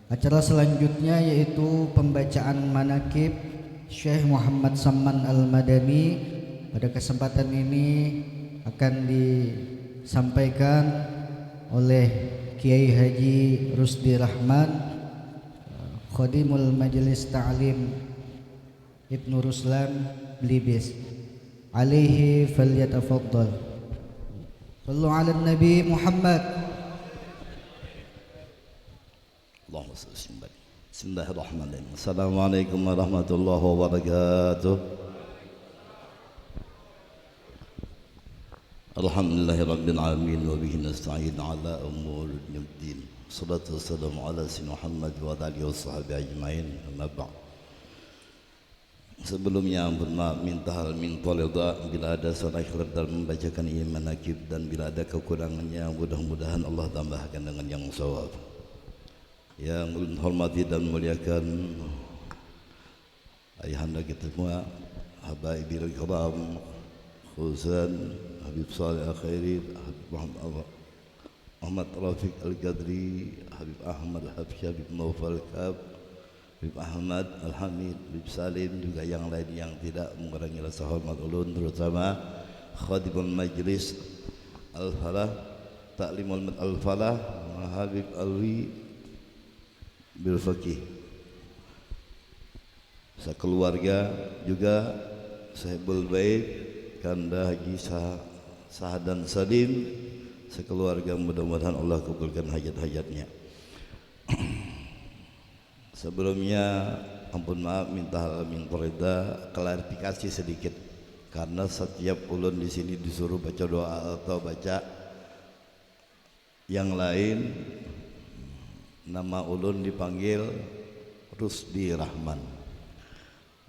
Acara selanjutnya yaitu pembacaan manakib Syekh Muhammad Saman Al-Madani. Pada kesempatan ini akan disampaikan oleh Kiai Haji Rusdi Rahman, Khadimul Majelis Ta'lim Ibnu Ruslan Blibis. Alaihi falyatafaddal. Sallu ala Nabi Muhammad. Allahumma salli ala Bismillahirrahmanirrahim. Assalamualaikum warahmatullahi wabarakatuh. Alhamdulillahirabbil alamin wa bihi nasta'in ala umurid din. Shalatu wassalamu ala sayyidina Muhammad wa alihi washabihi ajmain. Amma ba'd. Sebelumnya maaf minta hal min talidha bila ada salah ikhlas dalam membacakan iman nakib dan bila ada kekurangannya mudah-mudahan Allah tambahkan dengan yang shawab. Yang ulun hormati dan muliakan ayahanda kita semua, habaibil kiram, khususan Habib Saleh Al-Khairi, Habib Muhammad Rafiq Al-Qadri, Habib Ahmad Al-Habsyi, Habib Naufal Kab, Habib Ahmad Al-Hamid, Habib Salim, juga yang lain yang tidak mengurangi rasa hormat ulun, terutama Khadimul Majlis Al-Falah, Ta'limul Al-Falah, Habib Alwi bil Faqih, sekeluarga juga Sahibul Bait Kanda Haji Sahadan Sadim, sekeluarga mudah-mudahan Allah kabulkan hajat-hajatnya. Sebelumnya ampun maaf minta hal min qorida, klarifikasi sedikit karena setiap ulun di sini disuruh baca doa atau baca yang lain, nama ulun dipanggil Rusdi Rahman.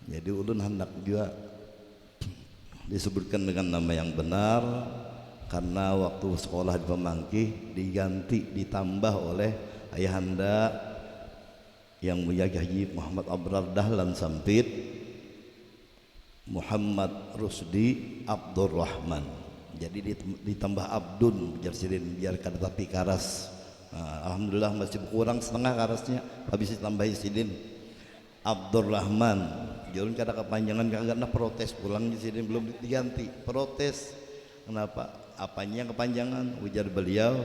Jadi ulun hendak juga disebutkan dengan nama yang benar karena waktu sekolah di Pemangkih diganti ditambah oleh ayahanda yang mulia Haji Muhammad Abrar Dahlan Sampit, Muhammad Rusdi Abdurrahman. Jadi ditambah Abdun biar kada tapi karas. Alhamdulillah masih kurang setengah karasnya, habis ditambahi sidin Abdurrahman. Jangan kada kepanjangan, karena protes pulang di sidin belum diganti, protes kenapa apanya kepanjangan. Ujar beliau,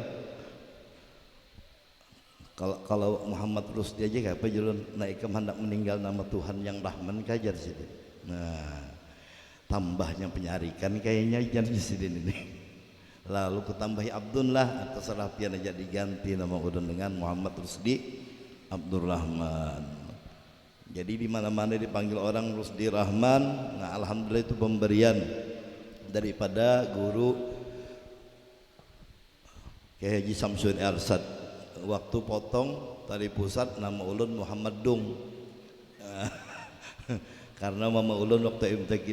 kalau Muhammad Rusdi aja apa jalan naik ke hendak meninggal nama Tuhan yang Rahman kajar sidin. Nah tambahnya penyarikan kayaknya jadi sidin ini. Lalu kutambahi Abdun lah, atau serapian aja diganti nama udun dengan Muhammad Rusdi Abdurrahman. Jadi di mana-mana dipanggil orang Rusdi Rahman. Nah alhamdulillah itu pemberian daripada guru Kiai Haji Samsudin Arsad. Waktu potong tali pusat nama ulun Muhammad Dung. Karena mama ulun waktu MTQ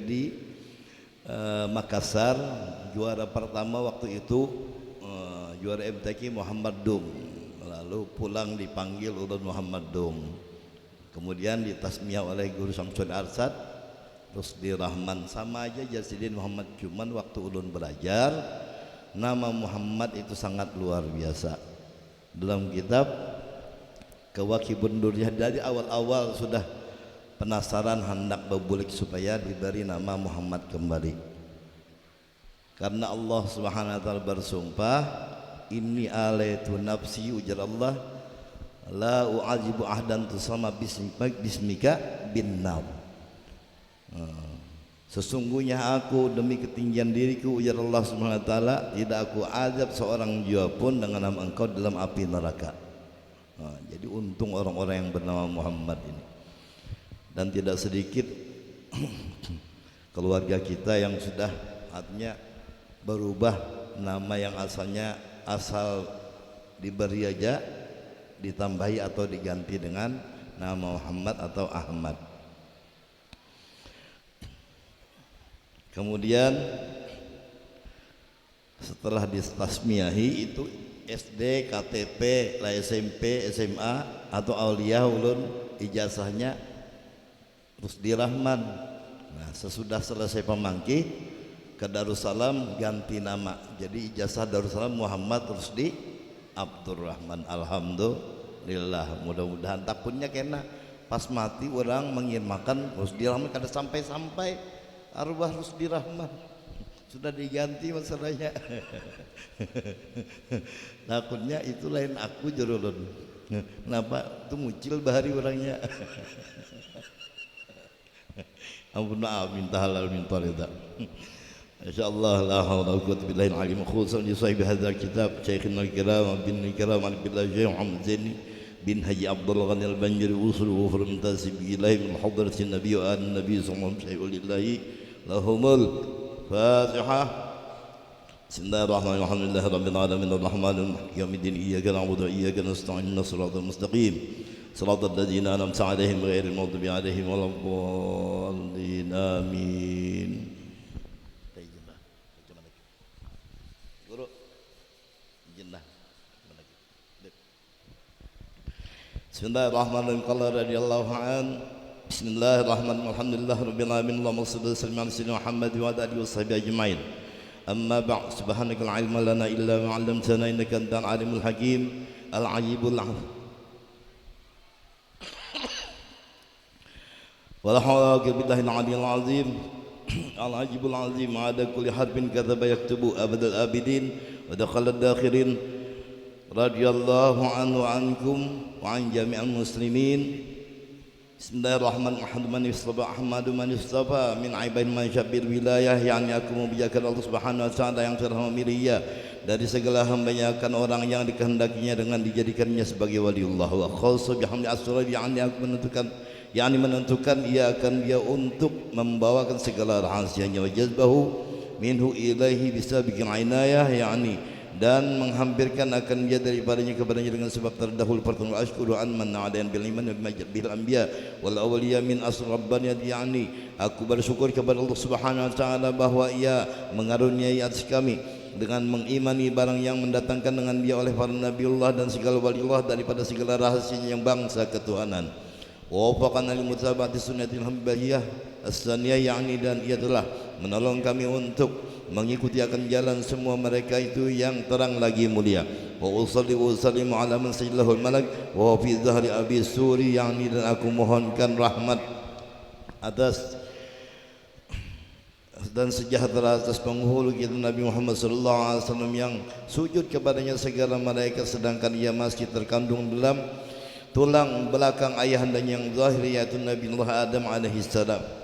Makassar juara pertama waktu itu, juara MTQ Muhammad Dung. Lalu pulang dipanggil ulun Muhammad Dung. Kemudian ditasmiyah oleh guru Samsudin Arsad Rusdi Rahman, sama aja Jasidin Muhammad, cuman waktu ulun belajar nama Muhammad itu sangat luar biasa. Dalam kitab Kawakibun Duriyah dari awal-awal sudah penasaran hendak berbulik supaya diberi nama Muhammad kembali, karena Allah Subhanahu wa taala bersumpah, inni alaitu nafsi, ujar Allah, la u'ajibu ahdan tusama bismika bin nar. Sesungguhnya aku demi ketinggian diriku, ujar Allah Subhanahu wa taala, tidak aku azab seorang jiwa pun dengan nama engkau dalam api neraka. Jadi untung orang-orang yang bernama Muhammad ini. Dan tidak sedikit keluarga kita yang sudah artinya berubah nama yang asalnya asal diberi aja ditambahi atau diganti dengan nama Muhammad atau Ahmad. Kemudian setelah ditasmiyahi itu SD, KTP, SMP, SMA atau aulia ulun ijazahnya Rusdi Rahman. Nah, sesudah selesai Pemangkih ke Darussalam ganti nama. Jadi ijazah Darussalam Muhammad Rusdi Abdurrahman. Alhamdulillah. Alhamdulillah, mudah-mudahan takutnya kena pas mati orang mengirmakan Rusdi Rahman kada sampai-sampai arwah Rusdi Rahman sudah diganti masalahnya. Takutnya itu lain aku jorolon. Kenapa? Itu mucil bahari orangnya. Ampun maaf, minta halal minta rida. Insyaallah la haula wala quwwata illa billah al-alim khususan li sahibi hadzal kitab Syekhina al-kiram bin al-kiram al-billah Syekh Muhammad Zaini bin Haji Abdul Ghani al-Banjari usul wa furmtasib ilahi min hadratin nabiy wa an-nabiy sallallahu alaihi wasallam lahumul Fatihah. Bismillahirrahmanirrahim. Alhamdulillahi rabbil alamin arrahmanir rahim yaumiddin iyyaka na'budu wa iyyaka nasta'in ihdinas siratal mustaqim siratal ladzina an'amta 'alaihim ghairil maghdubi 'alaihim waladdallin amin. Guru jinnah Bismillahirrahmanirrahim. Qala radhiyallahu an Bismillahirrahmanirrahim. Alhamdulillahi rabbil alamin. Allahumma shalli wa sallim ala sayyidina Muhammad wa ala alihi washabihi ajmain. Amma ba'd. Subhanaka la ilma lana illa ma 'allamtana innaka antal alimul hakim. Al-'ajibul 'alim. Wa la hawla wa la quwwata illa billahil 'azim. Al-'ajibul 'azim. Ada kulli harfin kataba yaktubu abadal abidin wa dakhala ad-dakhirin. Radhiyallahu anhu wa ankum wa an jami'al muslimin. Bismillahirrahmanirrahim. Ahmadu man istafa min aibain masyabir wilayah yang aku membiarkan Allah Subhanahu wa taala yang telah memilih dari segala hambanya akan orang yang dikehendakinya dengan dijadikannya sebagai waliullah wa khassa bihamdi asrar yang aku menentukan ia akan dia untuk membawakan segala rahasianya wa jazbahu minhu ilaihi bisa bikin inayah yakni dan menghampirkan akan dia daripadanya kepadanya dengan sebab terdahulu pertama ashkuru an man na'adayan bil iman bil anbiya wal awliya min asrabbaniyat yakni aku bersyukur kepada Allah Subhanahu wa taala bahwa ia mengaruniai atas kami dengan mengimani barang yang mendatangkan dengan dia oleh para nabiullah dan segala waliullah daripada segala rahasianya yang bangsa ketuhanan wa wafaqana lil mutaba'ati sunnatil hambiyah as-saniyah yakni dan ia telah menolong kami untuk mengikuti akan jalan semua mereka itu yang terang lagi mulia. Wa usalli wa usallimu ala man sajillahul malak wa fi zahri abi suri yakni dan aku mohonkan rahmat atas dan sejahtera atas penghulu kita Nabi Muhammad sallallahu alaihi wasallam yang sujud kepadanya segala malaikat sedangkan ia masih terkandung dalam tulang belakang ayahandanya yang zahir yaitu Nabi Adam alaihi salam.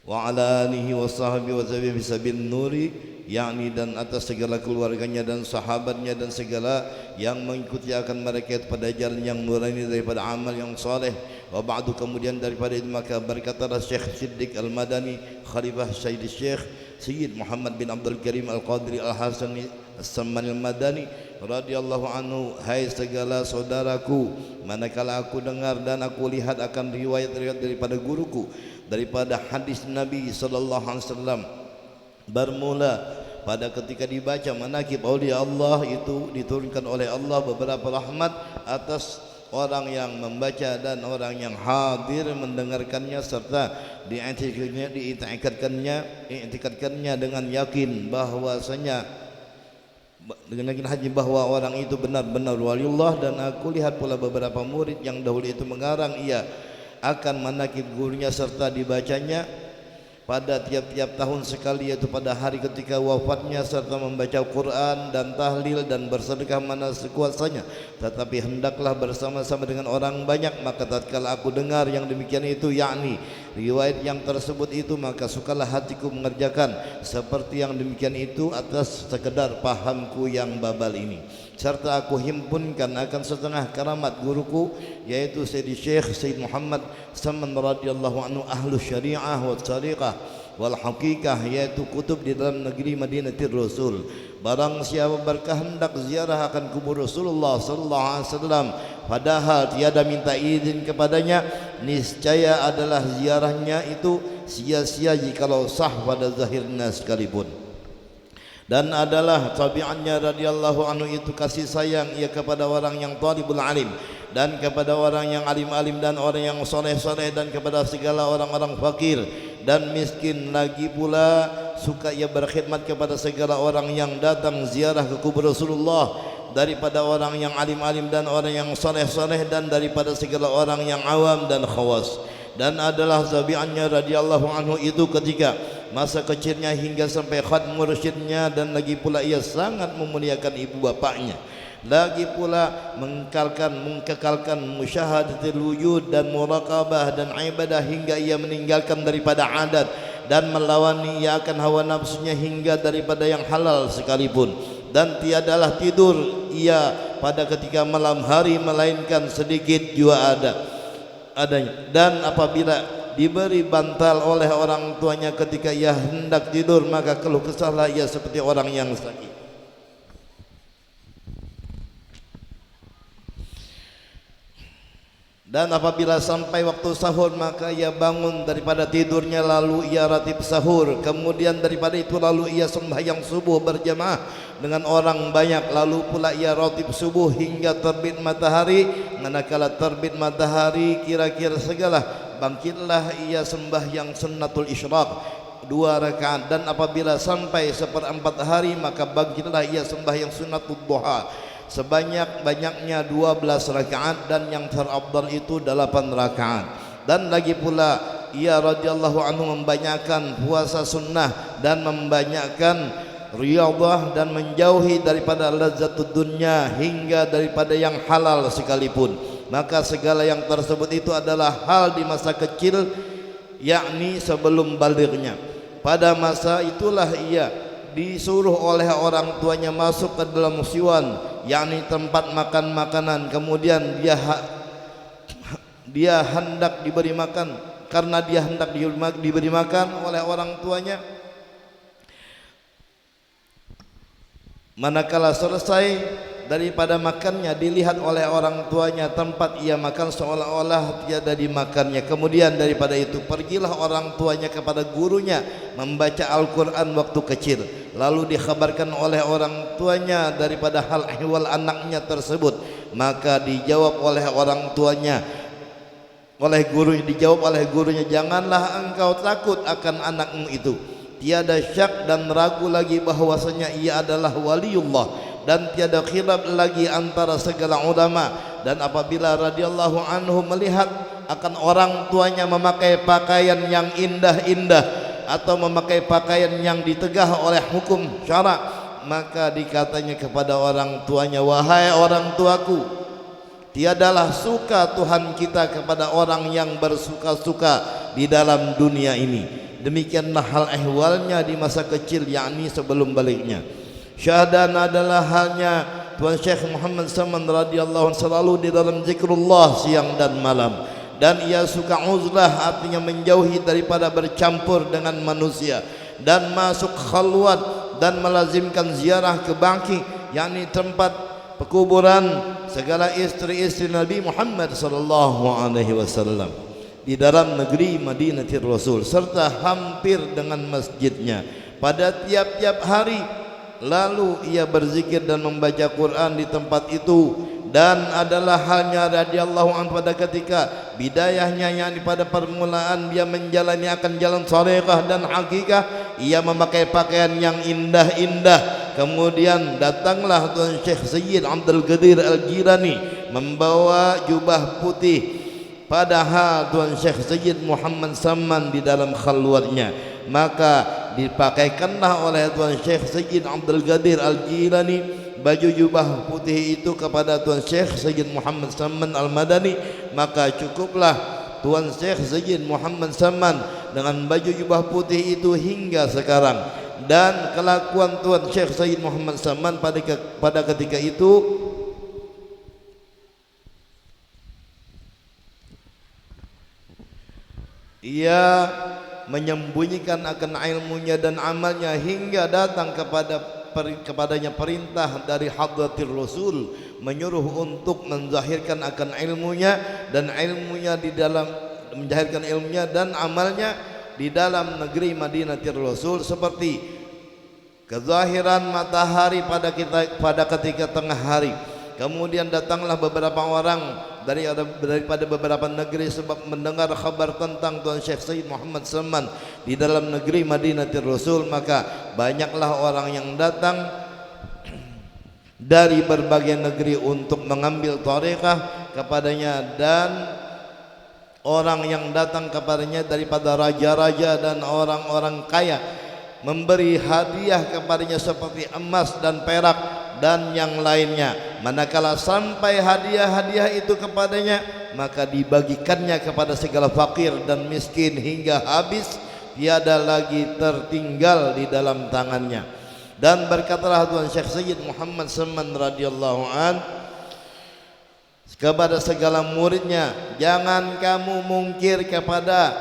Wa ala alihi wa sahbihi wa zabihi bisabil nuri yakni dan atas segala keluarganya dan sahabatnya dan segala yang mengikuti akan mereka pada jalan yang nurani daripada amal yang saleh. Wa ba'du kemudian daripada itu maka berkatalah Syekh Siddiq Al-Madani Khalifah Syekh Syekh Sayyid Muhammad bin Abdul Karim Al-Qadri Al-Hasani As-Samman Al-Madani radhiyallahu anhu, hai segala saudaraku, manakala aku dengar dan aku lihat akan riwayat-riwayat daripada guruku daripada hadis Nabi sallallahu alaihi wasallam bermula pada ketika dibaca manaqib auliya Allah itu diturunkan oleh Allah beberapa rahmat atas orang yang membaca dan orang yang hadir mendengarkannya serta diiktikadkannya dengan yakin bahwasanya dengan yakin haji bahwa orang itu benar-benar waliullah. Dan aku lihat pula beberapa murid yang dahulu itu mengarang ia akan manaqib gurunya serta dibacanya pada tiap-tiap tahun sekali yaitu pada hari ketika wafatnya serta membaca Quran dan tahlil dan bersedekah mana sekuasanya tetapi hendaklah bersama-sama dengan orang banyak. Maka tatkala aku dengar yang demikian itu yakni riwayat yang tersebut itu maka sukalah hatiku mengerjakan seperti yang demikian itu atas sekedar pahamku yang babal ini serta aku himpunkan akan setengah karamat guruku yaitu Sayyid Syekh Sayyid Muhammad Salman radhiyallahu anhu ahlu syariah wa tariqah wal haqiqah yaitu kutub di dalam negeri Madinatir Rasul. Barang siapa berkehendak ziarah akan kubur Rasulullah sallallahu alaihi wasallam padahal tiada minta izin kepadanya, niscaya adalah ziarahnya itu sia-sia jikalau sah pada zahirnya sekalipun. Dan adalah tabiatnya radhiyallahu anhu itu kasih sayang ia kepada orang yang talibul alim dan kepada orang yang alim-alim dan orang yang soleh-soleh dan kepada segala orang-orang fakir dan miskin. Lagi pula suka ia berkhidmat kepada segala orang yang datang ziarah ke kubur Rasulullah daripada orang yang alim-alim dan orang yang saleh-saleh, dan daripada segala orang yang awam dan khawas. Dan adalah tabi'annya radhiyallahu anhu itu ketika masa kecilnya hingga sampai khat mursyidnya, dan lagi pula ia sangat memuliakan ibu bapaknya, lagi pula mengkekalkan musyahadatul wujud dan muraqabah dan ibadah hingga ia meninggalkan daripada adat dan melawan ia akan hawa nafsunya hingga daripada yang halal sekalipun. Dan tiadalah tidur ia pada ketika malam hari melainkan sedikit jua adanya. Dan apabila diberi bantal oleh orang tuanya ketika ia hendak tidur, maka keluh kesahlah ia seperti orang yang sakit. Dan apabila sampai waktu sahur, maka ia bangun daripada tidurnya, lalu ia ratib sahur. Kemudian daripada itu lalu ia sembahyang subuh berjamaah dengan orang banyak. Lalu pula ia ratib subuh hingga terbit matahari. Manakala terbit matahari kira-kira segala, bangkitlah ia sembahyang sunnatul isyraq 2 rakaat. Dan apabila sampai 1/4 hari, maka bangkitlah ia sembahyang sunnatul duha sebanyak-banyaknya 12 rakaat, dan yang terafdal itu 8 rakaat. Dan lagi pula ia radhiyallahu anhu membanyakkan puasa sunnah dan membanyakkan riyadhah dan menjauhi daripada lazzatud dunya hingga daripada yang halal sekalipun. Maka segala yang tersebut itu adalah hal di masa kecil, yakni sebelum balighnya. Pada masa itulah ia disuruh oleh orang tuanya masuk ke dalam siwan, yakni tempat makan makanan. Kemudian dia hendak diberi makan. Karena dia hendak diberi makan oleh orang tuanya, manakala selesai daripada makannya, dilihat oleh orang tuanya tempat ia makan seolah-olah tiada dimakannya. Kemudian daripada itu pergilah orang tuanya kepada gurunya membaca Al-Quran waktu kecil. Lalu dikhabarkan oleh orang tuanya daripada hal ehwal anaknya tersebut. Maka dijawab oleh orang tuanya, dijawab oleh gurunya, janganlah engkau takut akan anakmu itu. Tiada syak dan ragu lagi bahwasanya ia adalah waliullah, dan tiada khilaf lagi antara segala ulama. Dan apabila radhiyallahu anhu melihat akan orang tuanya memakai pakaian yang indah-indah atau memakai pakaian yang ditegah oleh hukum syarak, maka dikatanya kepada orang tuanya, wahai orang tuaku, tiadalah suka Tuhan kita kepada orang yang bersuka-suka di dalam dunia ini. Demikianlah hal ehwalnya di masa kecil, yakni sebelum baliknya. Syahadan adalah halnya Tuan Syekh Muhammad Saman radhiyallahu anhu selalu di dalam zikrullah siang dan malam. Dan ia suka uzlah, artinya menjauhi daripada bercampur dengan manusia, dan masuk khalwat dan melazimkan ziarah ke baqi, yakni tempat pekuburan segala istri-istri Nabi Muhammad sallallahu alaihi wasallam di dalam negeri Madinatul Rasul, serta hampir dengan masjidnya pada tiap-tiap hari. Lalu ia berzikir dan membaca Quran di tempat itu. Dan adalah halnya radhiyallahu anhu pada ketika bidayahnya, yakni pada permulaan dia menjalani akan jalan shariqah dan hakikah, ia memakai pakaian yang indah-indah. Kemudian datanglah Tuan Syekh Sayyid Abdul Qadir Al-Jilani membawa jubah putih, padahal Tuan Syekh Sayyid Muhammad Saman di dalam khalwatnya. Maka dipakaikanlah oleh Tuan Syekh Sayyid Abdul Qadir Al-Jilani baju jubah putih itu kepada Tuan Syekh Sayyid Muhammad Saman Al-Madani. Maka cukuplah Tuan Syekh Sayyid Muhammad Saman dengan baju jubah putih itu hingga sekarang. Dan kelakuan Tuan Syekh Sayyid Muhammad Saman pada ketika itu ia menyembunyikan akan ilmunya dan amalnya hingga datang kepadanya perintah dari hadratir Rasul menyuruh untuk menzahirkan akan ilmunya dan ilmunya di dalam menjahirkan ilmunya dan amalnya di dalam negeri Madinatul Rasul, seperti kezahiran matahari pada ketika tengah hari. Kemudian datanglah beberapa orang daripada beberapa negeri sebab mendengar kabar tentang Tuan Syekh Sayyid Muhammad Saman di dalam negeri Madinatul Rasul. Maka banyaklah orang yang datang dari berbagai negeri untuk mengambil tarekah kepadanya, dan orang yang datang kepadanya daripada raja-raja dan orang-orang kaya memberi hadiah kepadanya seperti emas dan perak dan yang lainnya. Manakala sampai hadiah-hadiah itu kepadanya, maka dibagikannya kepada segala fakir dan miskin hingga habis, tiada lagi tertinggal di dalam tangannya. Dan berkatalah Tuan Syekh Sayyid Muhammad Saman radhiyallahu an kepada segala muridnya, jangan kamu mungkir kepada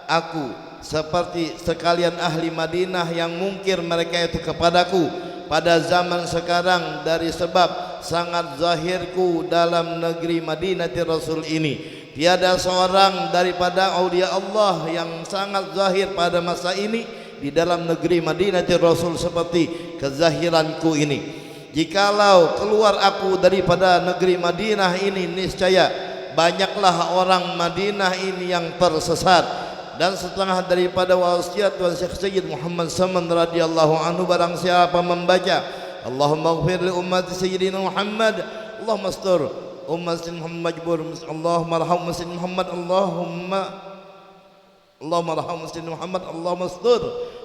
aku seperti sekalian ahli Madinah yang mungkir mereka itu kepadaku pada zaman sekarang, dari sebab sangat zahirku dalam negeri Madinatir Rasul ini. Tiada seorang daripada aulia Allah yang sangat zahir pada masa ini di dalam negeri Madinatir Rasul seperti kezahiranku ini. Jikalau keluar aku daripada negeri Madinah ini, niscaya banyaklah orang Madinah ini yang tersesat. Dan setengah daripada wasiat Tuan Syekh Sayyid Muhammad Saman radhiyallahu anhu, barang siapa membaca Allahumma ighfir li ummati Sayyidina Muhammad, Allahumma astur ummati Muhammad majbur, Allahumma arham ummati Muhammad, Allahumma arham ummati Muhammad, Allahumma astur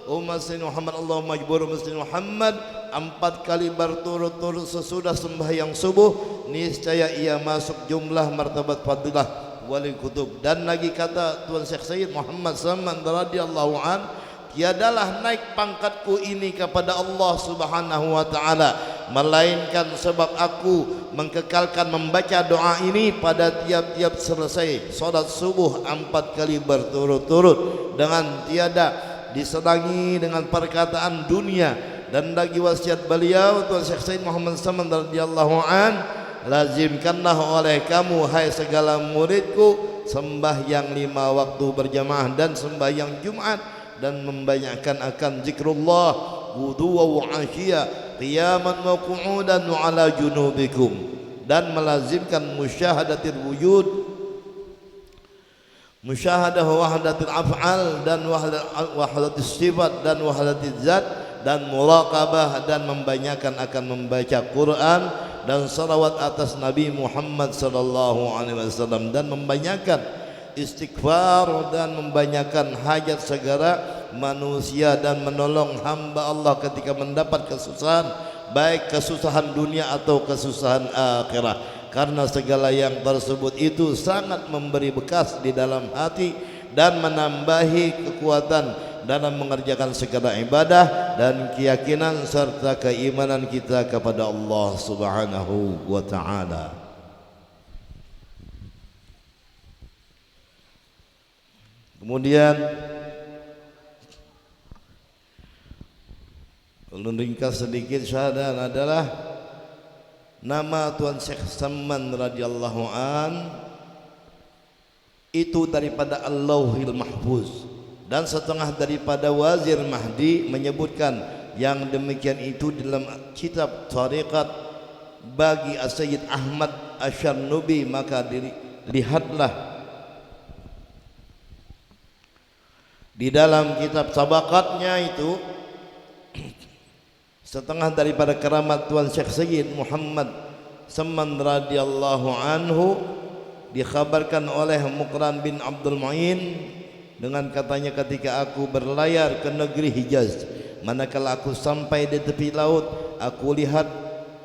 ummati Muhammad, Allahumma majbur ummati Muhammad, 4 kali berturut-turut sesudah sembahyang subuh, niscaya ia masuk jumlah martabat fadilah wali kutub. Dan lagi kata Tuan Syekh Sayyid Muhammad Saman radhiyallahu an, tiadalah naik pangkatku ini kepada Allah Subhanahu wa taala melainkan sebab aku mengkekalkan membaca doa ini pada tiap-tiap selesai salat subuh 4 kali berturut-turut dengan tiada diselangi dengan perkataan dunia. Dan lagi wasiat beliau Tuan Syekh Sayyid Muhammad Saman radhiyallahu an, lazimkanlah oleh kamu hai segala muridku sembahyang 5 waktu berjamaah dan sembahyang Jumat, dan membanyakkan akan zikrullah wudu'a wa ashiya qiyaman wa qu'udan wa ala junubikum, dan melazimkan musyahadatil wujud, musyahadah wahdatil af'al dan wahdatis sifat dan wahdatil zat, dan muraqabah, dan membanyakan akan membaca Quran dan salawat atas Nabi Muhammad sallallahu alaihi wasallam, dan membanyakan istighfar, dan membanyakan hajat segala manusia, dan menolong hamba Allah ketika mendapat kesusahan, baik kesusahan dunia atau kesusahan akhirat, karena segala yang tersebut itu sangat memberi bekas di dalam hati dan menambahi kekuatan dalam mengerjakan segala ibadah dan keyakinan serta keimanan kita kepada Allah Subhanahu wa taala. Kemudian ringkas sedikit syahadat adalah nama Tuan Syekh Saman radhiyallahu an itu daripada Al-Lauhil Mahfuz, dan setengah daripada Wazir Mahdi menyebutkan yang demikian itu dalam kitab Tariqat bagi Sayyid Ahmad Asyarnubi. Maka lihatlah di dalam kitab Tabaqatnya itu setengah daripada keramat Tuan Syekh Sayyid Muhammad Saman radhiyallahu anhu dikhabarkan oleh Muqran bin Abdul Mu'in dengan katanya, ketika aku berlayar ke negeri Hijaz, manakala aku sampai di tepi laut, aku lihat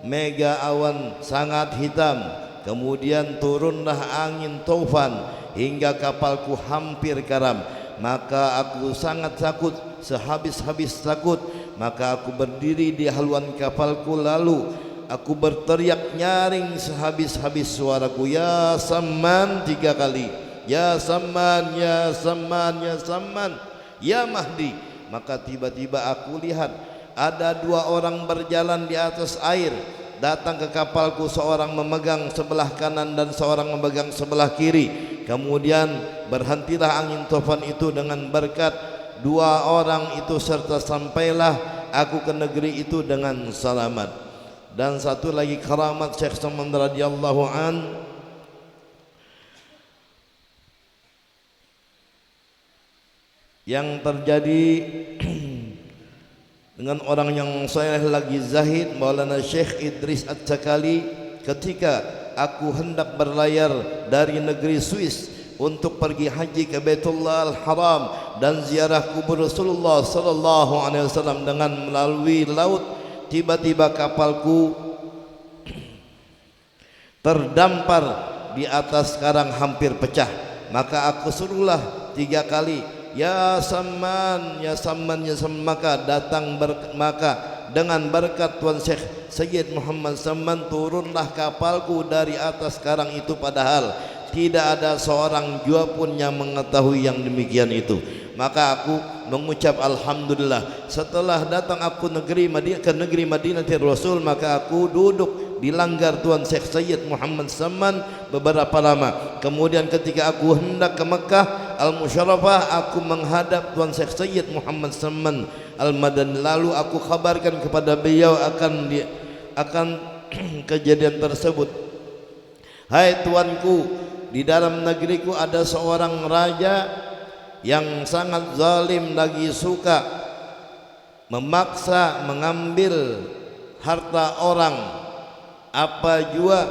mega awan sangat hitam, kemudian turunlah angin taufan hingga kapalku hampir karam. Maka aku sangat takut, sehabis-habis takut, maka aku berdiri di haluan kapalku, lalu aku berteriak nyaring sehabis-habis suaraku, ya Saman 3 kali, ya Saman, ya Saman, ya Saman, ya Mahdi. Maka tiba-tiba aku lihat ada 2 orang berjalan di atas air, datang ke kapalku, seorang memegang sebelah kanan dan seorang memegang sebelah kiri. Kemudian berhentilah angin taufan itu dengan berkat 2 orang itu, serta sampailah aku ke negeri itu dengan selamat. Dan satu lagi keramat Syekh Saman radhiyallahu an, yang terjadi dengan orang yang saleh lagi zahid, Maulana Syekh Idris At-Takali, ketika aku hendak berlayar dari negeri Swiss untuk pergi haji ke Baitullah Al-Haram dan ziarah kubur Rasulullah sallallahu alaihi wasallam dengan melalui laut, tiba-tiba kapalku terdampar di atas karang hampir pecah. Maka aku suruhlah 3 kali, ya Samman, ya Samman, ya Samman. Maka dengan berkat Tuan Syekh Sayyid Muhammad Samman turunlah kapalku dari atas karang itu, padahal tidak ada seorang jua pun yang mengetahui yang demikian itu. Maka aku mengucap alhamdulillah. Setelah datang aku ke negeri Madinah Rasul, maka aku duduk di langgar Tuan Syekh Sayyid Muhammad Samman beberapa lama. Kemudian ketika aku hendak ke Mekah Al-Musyarrafah, aku menghadap Tuan Syekh Sayyid Muhammad Samman Al-Madani. Lalu aku kabarkan kepada beliau akan kejadian tersebut. Hai tuanku, di dalam negeriku ada seorang raja yang sangat zalim, lagi suka memaksa mengambil harta orang, apa jua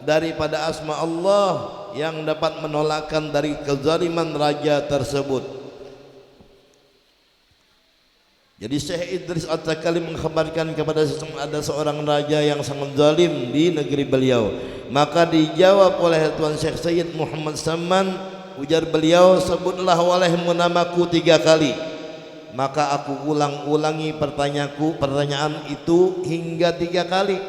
daripada asma Allah yang dapat menolakkan dari kezaliman raja tersebut. Jadi Syekh Idris At-Takali mengkhabarkan kepada ada seorang raja yang sangat zalim di negeri beliau. Maka dijawab oleh Tuan Syekh Sayyid Muhammad Samman, ujar beliau, sebutlah olehmu namaku 3 kali. Maka aku ulang-ulangi pertanyaan itu hingga 3 kali.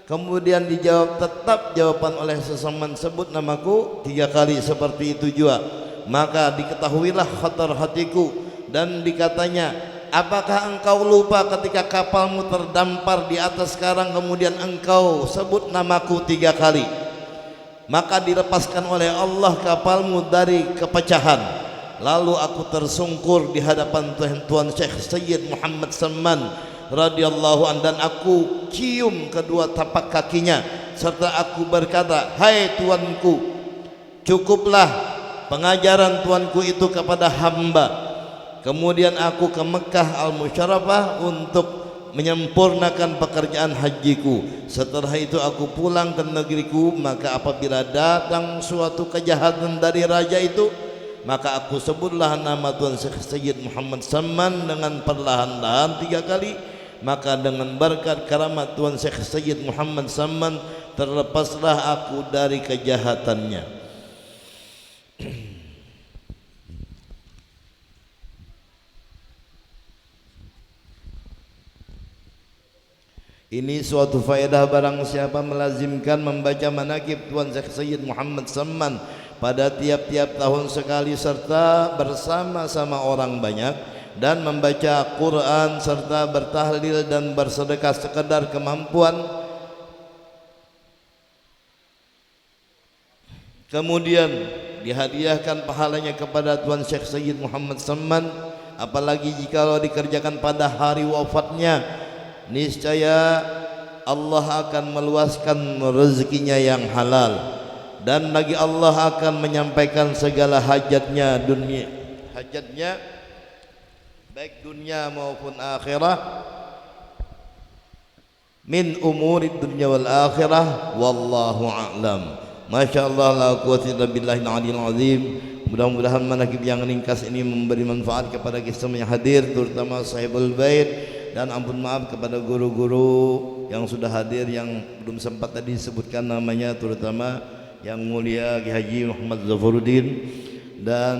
Kemudian dijawab tetap jawaban oleh Samman, sebut namaku 3 kali, seperti itu juga. Maka diketahuilah khatar hatiku dan dikatanya, apakah engkau lupa ketika kapalmu terdampar di atas karang, kemudian engkau sebut namaku 3 kali? Maka dilepaskan oleh Allah kapalmu dari kepecahan. Lalu aku tersungkur di hadapan Tuan Syekh Sayyid Muhammad Samman radhiyallahu an, dan aku cium kedua tapak kakinya serta aku berkata, hai tuanku, cukuplah pengajaran tuanku itu kepada hamba. Kemudian aku ke Mekah Al-Musyarrafah untuk menyempurnakan pekerjaan hajiku. Setelah itu aku pulang ke negeriku. Maka apabila datang suatu kejahatan dari raja itu, maka aku sebutlah nama Tuan Syekh Sayyid Muhammad Samman dengan perlahan-lahan 3 kali. Maka dengan berkat karamat Tuan Syekh Sayyid Muhammad Samman, terlepaslah aku dari kejahatannya. Ini suatu faedah barang siapa melazimkan membaca manaqib Tuan Syekh Sayyid Muhammad Samman pada tiap-tiap tahun sekali, serta bersama-sama orang banyak, dan membaca Quran serta bertahlil dan bersedekah sekedar kemampuan, kemudian dihadiahkan pahalanya kepada Tuan Syekh Sayyid Muhammad Samman, apalagi jikalau dikerjakan pada hari wafatnya, niscaya Allah akan meluaskan rezekinya yang halal, dan lagi Allah akan menyampaikan segala hajatnya baik dunia maupun akhirah, min umuri dunya wal akhirah, wallahu a'lam. Masya Allah, la quwwata illa billahil aliyil azim. Mudah-mudahan manaqib yang ringkas ini memberi manfaat kepada kita semua yang hadir, terutama sahibul bait. Dan ampun maaf kepada guru-guru yang sudah hadir yang belum sempat tadi disebutkan namanya, terutama yang mulia Ki Haji Muhammad Zafaruddin dan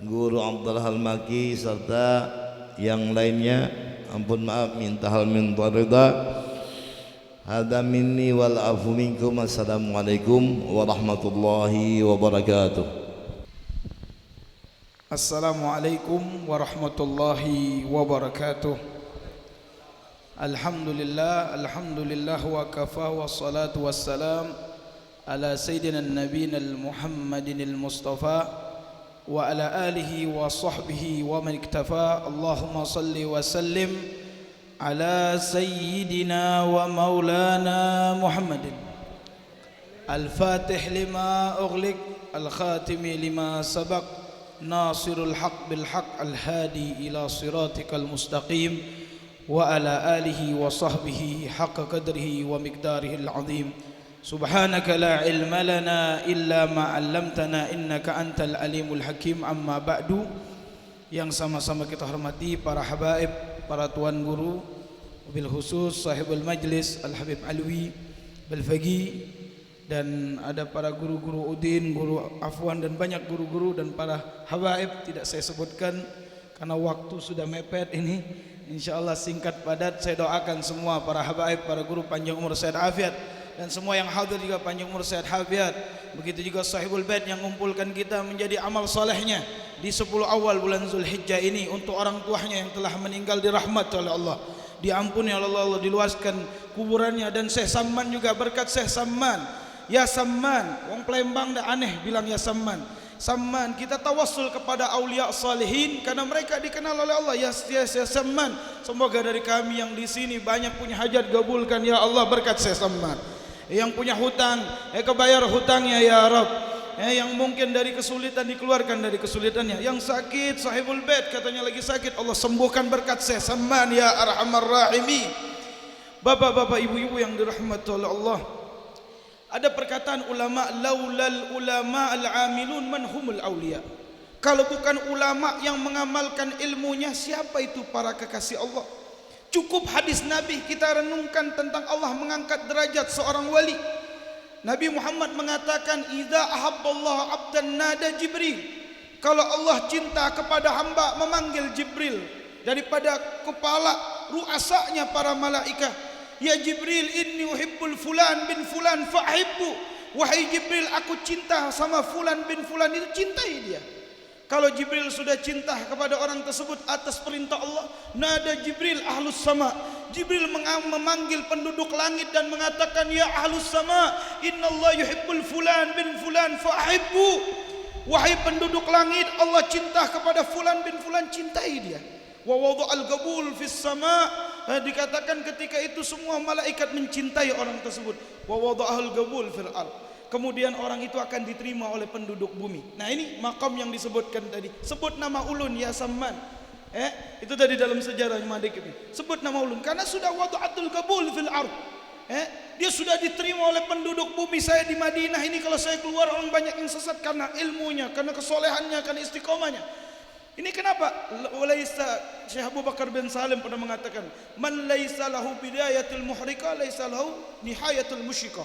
Guru Abdullah Al-Maki serta yang lainnya. Ampun maaf, minta hal min ridha. Hada minni wal afu minkum. Assalamualaikum warahmatullahi wabarakatuh. Assalamualaikum warahmatullahi wabarakatuh. Alhamdulillah wa kafa, wassalatu wassalam ala sayyidina nabiyina al-Muhammadin al-Mustafa wa ala alihi wa sahbihi wa man iktafa. Allahumma salli wa sallim ala sayyidina wa maulana Muhammadin al-Fatih lima ughliq al-Khatimi lima sabaq nasirul haq bil haq al-hadi ila siratikal mustaqim wa ala alihi wa sahbihi haqqa qadrihi wa miqdarihi al-azim. Subhanaka la ilma lana illa ma 'allamtana innaka antal alimul hakim. Amma ba'du. Yang sama-sama kita hormati para habaib, para tuan guru, bil khusus sahibul majlis Al-Habib Alwi Balfagi, dan ada para guru-guru Udin, guru Afwan, dan banyak guru-guru dan para habaib tidak saya sebutkan karena waktu sudah mepet ini. Insyaallah singkat padat. Saya doakan semua para habaib, para guru panjang umur sehat afiat, dan semua yang hadir juga panjang umur sehat afiat. Begitu juga sahibul bait yang mengumpulkan kita menjadi amal solehnya di 10 awal bulan Zulhijjah ini untuk orang tuanya yang telah meninggal dirahmat oleh Allah, diampuni oleh Allah, diluaskan kuburannya. Dan Syekh Samman juga, berkat Syekh Samman, ya Samman, wong Palembang dah aneh bilang ya Samman. Samman, kita tawassul kepada aulia salihin karena mereka dikenal oleh Allah. Ya Samman, semoga dari kami yang di sini banyak punya hajat gabulkan ya Allah berkat Syekh Samman. Yang punya hutang, kebayar hutangnya ya Rabb. Yang mungkin dari kesulitan dikeluarkan dari kesulitannya. Yang sakit, sahibul bait katanya lagi sakit, Allah sembuhkan berkat Syekh Samman ya Arhamar Rahimin. Bapak-bapak, ibu-ibu yang dirahmati oleh Allah, ada perkataan ulama, laulal ulama al-amilun man humul auliya. Kalau bukan ulama yang mengamalkan ilmunya, siapa itu para kekasih Allah? Cukup hadis Nabi kita renungkan tentang Allah mengangkat derajat seorang wali. Nabi Muhammad mengatakan, idza ahabballahu 'abdan nada Jibril. Kalau Allah cinta kepada hamba, memanggil Jibril daripada kepala ruasanya para malaikat. Ya Jibril, inni uhibbul fulan bin fulan fa'hibbu. Wahai Jibril, aku cinta sama fulan bin fulan, itu cintai dia. Kalau Jibril sudah cinta kepada orang tersebut atas perintah Allah, nada Jibril ahlus sama. Jibril memanggil penduduk langit dan mengatakan, ya ahlus sama, innallaha yuhibbul fulan bin fulan fa'hibbu. Wahai penduduk langit, Allah cinta kepada fulan bin fulan, cintai dia. Wa wada'al qabul fis sama. Dikatakan ketika itu semua malaikat mencintai orang tersebut. Wa wada'al qabul fil ard. Kemudian orang itu akan diterima oleh penduduk bumi. Nah ini makam yang disebutkan tadi. Sebut nama ulun ya Samman. Itu tadi dalam sejarah Madik ini. Sebut nama ulun karena sudah wada'atul qabul fil ard. Dia sudah diterima oleh penduduk bumi. Saya di Madinah ini kalau saya keluar orang banyak yang sesat karena ilmunya, karena kesolehannya, karena istiqomahnya. Ini kenapa? Walaisa Syekh Abu Bakar bin Salim pernah mengatakan, man laisa lahu bidayatul muhrika laisa lahu nihayatul musyrika.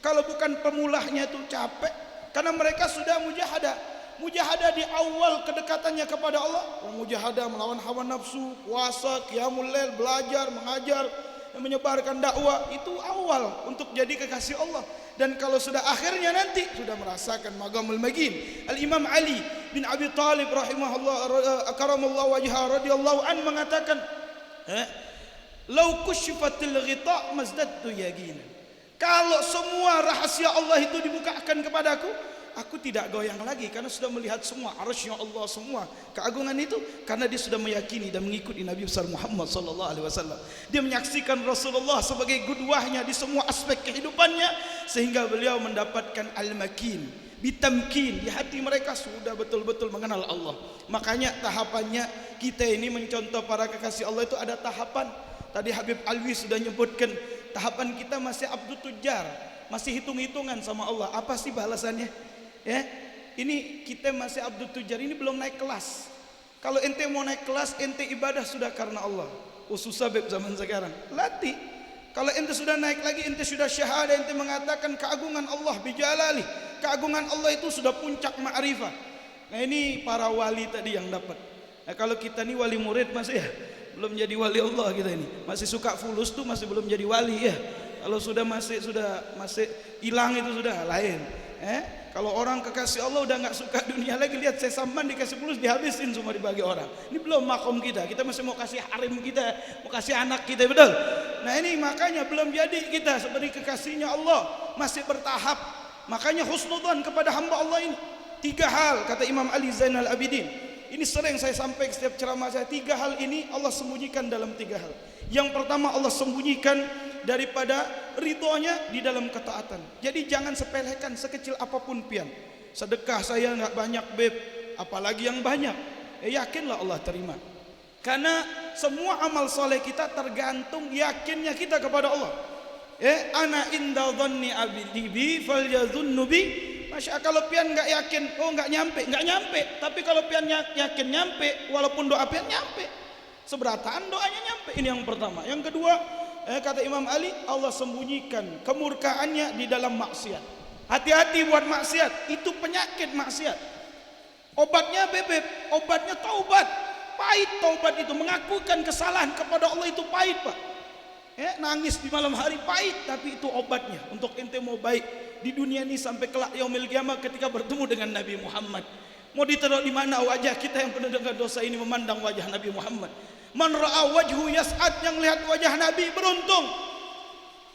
Kalau bukan pemulahnya itu capek, karena mereka sudah mujahadah. Mujahadah di awal kedekatannya kepada Allah. Mujahadah melawan hawa nafsu, puasa, qiyamul lail, belajar, mengajar, menyebarkan dakwah, itu awal untuk jadi kekasih Allah. Dan kalau sudah akhirnya nanti sudah merasakan magamul magin. Al-Imam Ali bin Abi Thalib rahimahullah karamallahu wajhahu radhiyallahu an mengatakan, "Lau kusyifatil ghita mazdadtu yaqina." Kalau semua rahasia Allah itu dibukakan kepadaku, aku tidak goyang lagi karena sudah melihat semua arasy-Nya Allah, semua keagungan itu, karena dia sudah meyakini dan mengikuti Nabi besar Muhammad sallallahu alaihi wasallam. Dia menyaksikan Rasulullah sebagai qudwahnya di semua aspek kehidupannya sehingga beliau mendapatkan al-makin, bitamkin, di hati mereka sudah betul-betul mengenal Allah. Makanya tahapannya kita ini mencontoh para kekasih Allah itu ada tahapan. Tadi Habib Alwi sudah menyebutkan tahapan kita masih abdu tujar, masih hitung-hitungan sama Allah. Apa sih balasannya? Ini kita masih abdu tujar, ini belum naik kelas. Kalau ente mau naik kelas, ente ibadah sudah karena Allah. Susah beb zaman sekarang. Latih. Kalau ente sudah naik lagi, ente sudah syahadah, ente mengatakan keagungan Allah bijalali. Keagungan Allah itu sudah puncak ma'rifah. Nah ini para wali tadi yang dapat. Nah, kalau kita nih wali murid masih ya belum jadi wali Allah kita ini. Masih suka fulus tuh masih belum jadi wali ya. Kalau sudah masih hilang itu sudah lain. Kalau orang kekasih Allah udah nggak suka dunia lagi, lihat saya Samman dikasih fulus dihabisin semua dibagi orang. Ini belum makom kita. Kita masih mau kasih harim kita, mau kasih anak kita, betul. Nah ini makanya belum jadi kita seperti kekasihnya Allah, masih bertahap. Makanya husnudzan kepada hamba Allah ini. 3 hal kata Imam Ali Zainal Abidin. Ini sering saya sampaikan setiap ceramah saya. 3 hal ini Allah sembunyikan dalam 3 hal. Yang pertama Allah sembunyikan daripada ridhonya di dalam ketaatan. Jadi jangan sepelekan sekecil apapun pian. Sedekah saya nggak banyak beb, apalagi yang banyak, yakinlah Allah terima. Karena semua amal soleh kita tergantung yakinnya kita kepada Allah. Ana inda dhanni abdi bi falyadhunnu bi. Masya, kalau pian nggak yakin, nggak nyampe. Tapi kalau pian yakin nyampe, walaupun doa pian nyampe. Seberataan doanya nyampe. Ini yang pertama. Yang kedua, kata Imam Ali, Allah sembunyikan kemurkaannya di dalam maksiat. Hati-hati buat maksiat, itu penyakit maksiat. Obatnya bebek, obatnya taubat. Pahit taubat itu, mengakukan kesalahan kepada Allah itu pahit, Pak. Nangis di malam hari pahit, tapi itu obatnya untuk ente mau baik di dunia ini sampai kelak yaumil qiyamah ketika bertemu dengan Nabi Muhammad. Mau ditaruh di mana wajah kita yang penuh dengan dosa ini memandang wajah Nabi Muhammad? Man ra'a wajhu yas'ad, yang lihat wajah Nabi beruntung.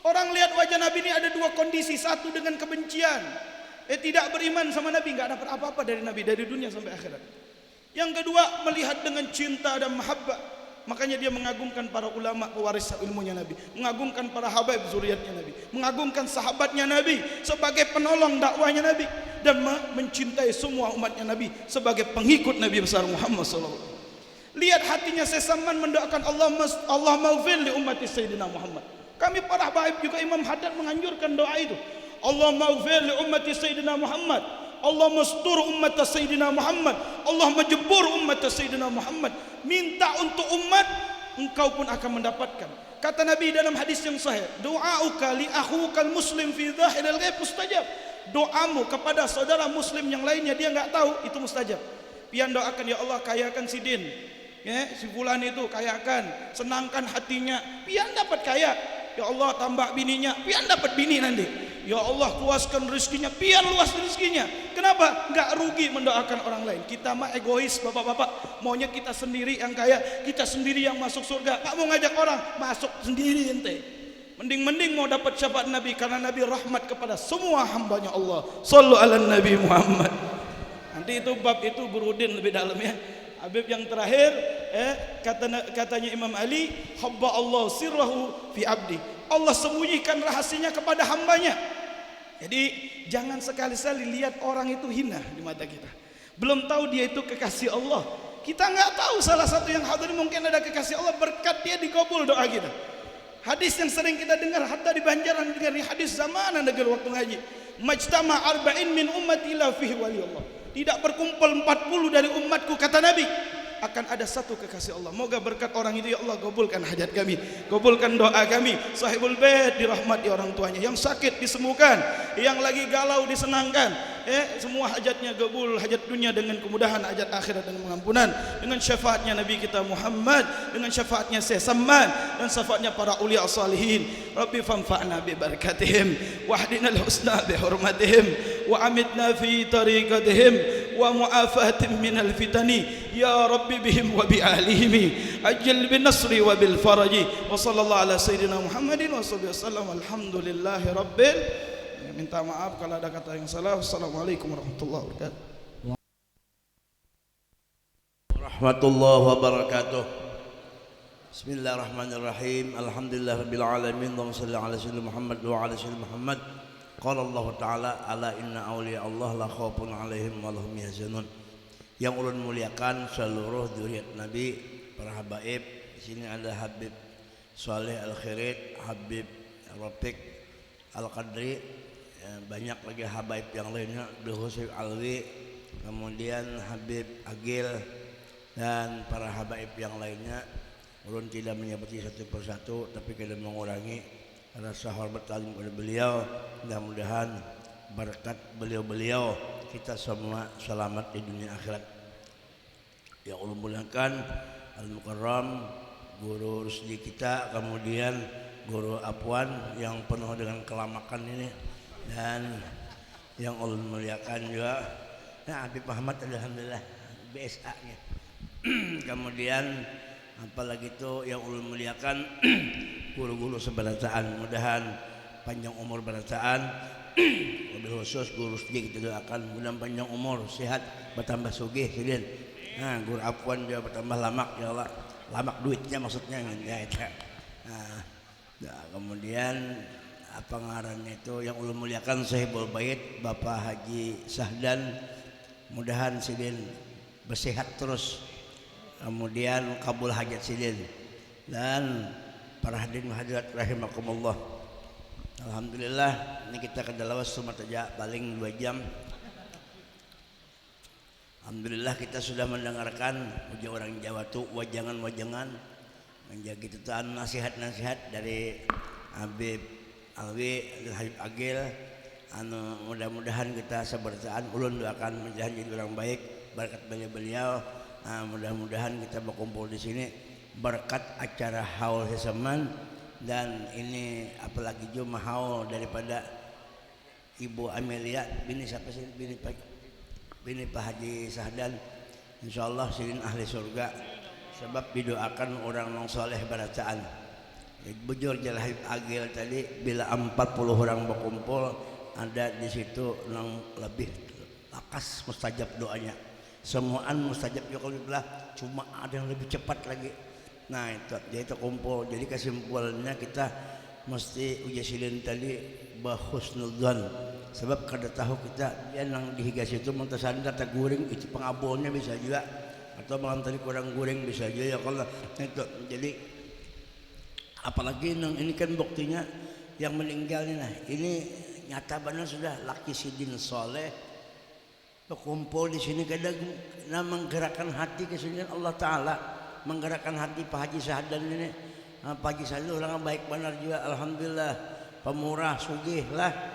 Orang lihat wajah Nabi ini ada dua kondisi, satu dengan kebencian. Tidak beriman sama Nabi, enggak dapat apa-apa dari Nabi dari dunia sampai akhirat. Yang kedua, melihat dengan cinta dan mahabbah. Makanya dia mengagungkan para ulama pewaris ilmunya Nabi, mengagungkan para habaib zuriatnya Nabi, mengagungkan sahabatnya Nabi sebagai penolong dakwahnya Nabi, dan mencintai semua umatnya Nabi sebagai pengikut Nabi besar Muhammad SAW. Lihat hatinya Sesaman mendoakan Allah maghfir li ummati Sayyidina Muhammad. Kami para habaib juga Imam Haddad menganjurkan doa itu. Allah maghfir li ummati Sayyidina Muhammad, Allah mastur ummat Sayyidina Muhammad, Allah majbur ummat Sayyidina Muhammad. Minta untuk umat, engkau pun akan mendapatkan. Kata Nabi dalam hadis yang sahih, doa'uka li akhukal muslim fi dhahiril ghaib mustajab. Doamu kepada saudara muslim yang lainnya dia enggak tahu, itu mustajab. Pian doakan, ya Allah kayakan si Din, si fulan itu kayakan, senangkan hatinya, pian dapat kaya. Ya Allah tambah bininya, pian dapat bini nanti. Ya Allah luaskan rezekinya, pian luas rezekinya. Kenapa? Enggak rugi mendoakan orang lain. Kita mah egois, bapak-bapak. Maunya kita sendiri yang kaya, kita sendiri yang masuk surga. Tak mau ngajak orang, masuk sendiri ente. Mending mau dapat syafaat Nabi, karena Nabi rahmat kepada semua hambanya Allah. Sallu ala Nabi Muhammad. Nanti itu bab itu Burudin lebih dalam ya. Habib yang terakhir, katanya Imam Ali, habba Allah sirrahu fi abdi. Allah sembunyikan rahasianya kepada hambanya. Jadi jangan sekali-kali lihat orang itu hina di mata kita. Belum tahu dia itu kekasih Allah. Kita nggak tahu, salah satu yang hadir mungkin ada kekasih Allah, berkat dia dikabul doa kita. Hadis yang sering kita dengar, hatta di Banjaran dengar hadis zamanan negeri waktu ngaji. Majtama arba'in min ummati la fihi wali Allah. Tidak berkumpul 40 dari umatku, kata Nabi, akan ada satu kekasih Allah. Moga berkat orang itu ya Allah kabulkan hajat kami, kabulkan doa kami. Sahibul bait dirahmati orang tuanya, yang sakit disembuhkan, yang lagi galau disenangkan, semua hajatnya kabul, hajat dunia dengan kemudahan, hajat akhirat dengan pengampunan, dengan syafaatnya Nabi kita Muhammad, dengan syafaatnya Syekh Saman, dan syafaatnya para ulia salihin. Rabbi fanfa'na bi barakatihim wahdinal husna bi hurmatihim wa amitna fi tariqatihim wa mu'afatin minal fitani ya rabbi bihim wa bi ahlihim ajil bin nasri wa bil faraji wa sallallahu ala sayyidina Muhammadin wa sallallahu wasallam. Alhamdulillahi rabbil. Minta maaf kalau ada kata yang salah. Assalamualaikum warahmatullahi wabarakatuh. Warahmatullahi wabarakatuh. Bismillahirrahmanirrahim. Alhamdulillahirabbil alamin. Allahumma shalli ala sayyidina Muhammad wa ala sayyidina Muhammad. Qala Allah Ta'ala, ala inna awliya Allah la khaufun alaihim wa lahum yahzanun. Yang ulun muliakan seluruh zuriat Nabi, para habaib. Di sini ada Habib Saleh Al-Khirit, Habib Rafiq Al-Qadri, banyak lagi habaib yang lainnya, Duhusif Alwi, kemudian Habib Agil, dan para habaib yang lainnya. Ulun tidak menyebut satu persatu, tapi tidak mengurangi rasa hormat talim kepada beliau. Mudah-mudahan berkat beliau-beliau kita semua selamat di dunia akhirat. Ya Allah muliakan Al-Mukarram Guru Rusdi kita, kemudian Guru Afwan yang penuh dengan kelamakan ini, dan yang Allah muliakan juga Habib Muhammad, alhamdulillah BSA-nya. Kemudian apalagi itu yang Allah muliakan guru-guru seberataan, mudahan panjang umur berataan. Wabil khusus guru Rusdi kita doakan mudah panjang umur, sehat, bertambah sugih sidin. Nah, Guru Afwan juga bertambah lamak ya Allah, lamak duitnya maksudnya ya itu. Nah, kemudian apa ngarannya itu yang ulun muliakan Sahibul Bait Bapak Haji Sahdan mudahan sidin bersehat terus, kemudian kabul hajat sidin. Dan para hadirin hadirat rahimakumullah, alhamdulillah ini kita kedalawas cuma saja paling 2 jam. Alhamdulillah kita sudah mendengarkan ujar orang Jawa tuh wajangan-wajangan menjadi tutuan nasihat-nasihat dari Habib Alwi Habib Agil. Mudah-mudahan kita sebertaan ulun doakan mudah jadi orang baik berkat beliau. Mudah-mudahan kita berkumpul di sini berkat acara haul sesaman, dan ini apalagi juga haul daripada Ibu Amelia bini siapa sih bini Pak Haji Sahdan, insyaallah silin ahli surga sebab didoakan orang yang soleh barataan. Bujur Jal Habib Agil tadi bila 40 orang berkumpul ada di situ yang lebih lakas mustajab doanya, semuaan mustajab juga cuma ada yang lebih cepat lagi. Nah itu jadi itu kumpul, jadi kesimpulannya kita mesti ujasilin tadi bahusnudzon. Sebab kada tahu kita dia nang dihigas itu mentasan data guring itu pengabulnya bisa juga, atau malam tadi kurang guring bisa juga ya kalau itu. Jadi apalagi nang ini kan buktinya yang meninggal ini nyata benar sudah laki sidin soleh berkumpul di sini kadang menggerakkan hati kesenian Allah Taala, menggerakkan hati Pak Haji Sahdan ini. Pak Haji Sahdan orang baik benar juga, alhamdulillah, pemurah sugih lah.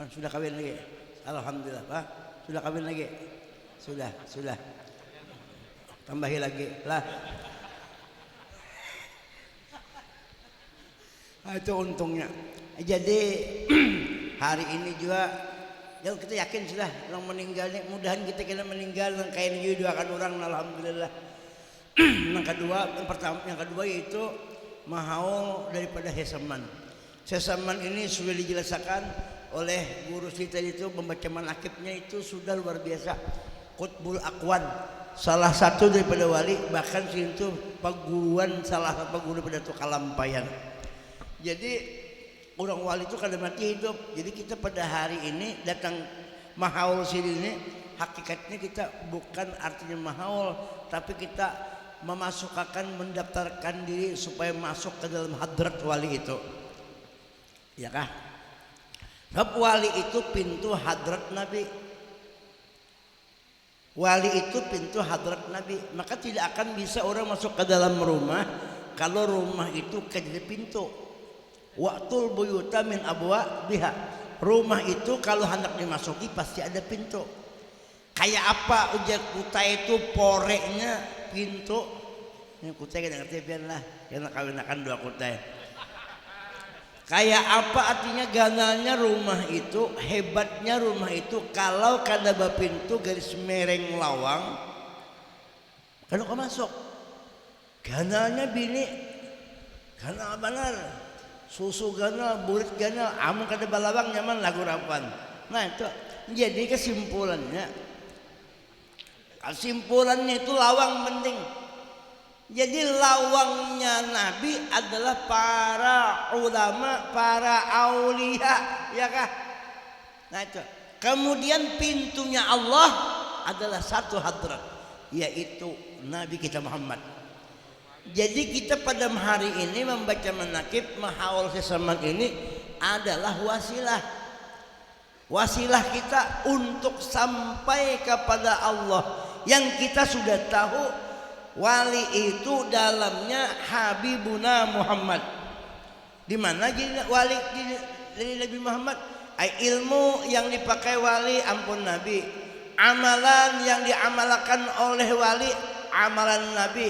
Sudah kawin lagi, alhamdulillah Pak. Sudah kawin lagi, sudah tambahi lagi lah. Itu untungnya. Jadi hari ini juga ya kita yakin sudah orang meninggalnya, mudahan kita kena meninggal yang kayak ini doakan orang, alhamdulillah. Yang kedua yaitu mahaul daripada Hesaman. Hesaman ini sudah dijelaskan oleh guru kita itu, membaca manakibnya itu sudah luar biasa. Qutbul Aqwan, salah satu daripada wali, bahkan itu paguruan salah satu guru pada tu Kalampayan. Jadi orang wali itu kada mati hidup. Jadi kita pada hari ini datang mahaul sini ini, hakikatnya kita bukan artinya mahaul, tapi kita memasukkan, mendaftarkan diri supaya masuk ke dalam hadrat wali itu. Ya kah? Sebab wali itu pintu hadrat Nabi. Wali itu pintu hadrat Nabi. Maka tidak akan bisa orang masuk ke dalam rumah kalau rumah itu jadi pintu. Waqtul buyuta min abwabiha. Rumah itu kalau hendak dimasuki pasti ada pintu. Kayak apa ujar kutai itu porenya pintu. Ini kutai kan ngerti biarlah. Karena kawinakan 2 kutai. Kayak apa artinya ganalnya rumah itu, hebatnya rumah itu kalau kada pintu garis mereng lawang kalau kau masuk ganalnya bini ganal benar, susu ganal, burit ganal, amun kada balawang nyaman lagu rapan. Nah itu jadi kesimpulannya itu lawang penting. Jadi lawangnya Nabi adalah para ulama, para aulia, ya kah? Nah itu. Kemudian pintunya Allah adalah satu hadrat, yaitu Nabi kita Muhammad. Jadi kita pada hari ini membaca manakib mahaul sesaman ini adalah wasilah. Wasilah kita untuk sampai kepada Allah yang kita sudah tahu. Wali itu dalamnya Habibuna Muhammad. Di mana jadi wali dari Nabi Muhammad? Ilmu yang dipakai wali ampun Nabi. Amalan yang diamalkan oleh wali amalan Nabi.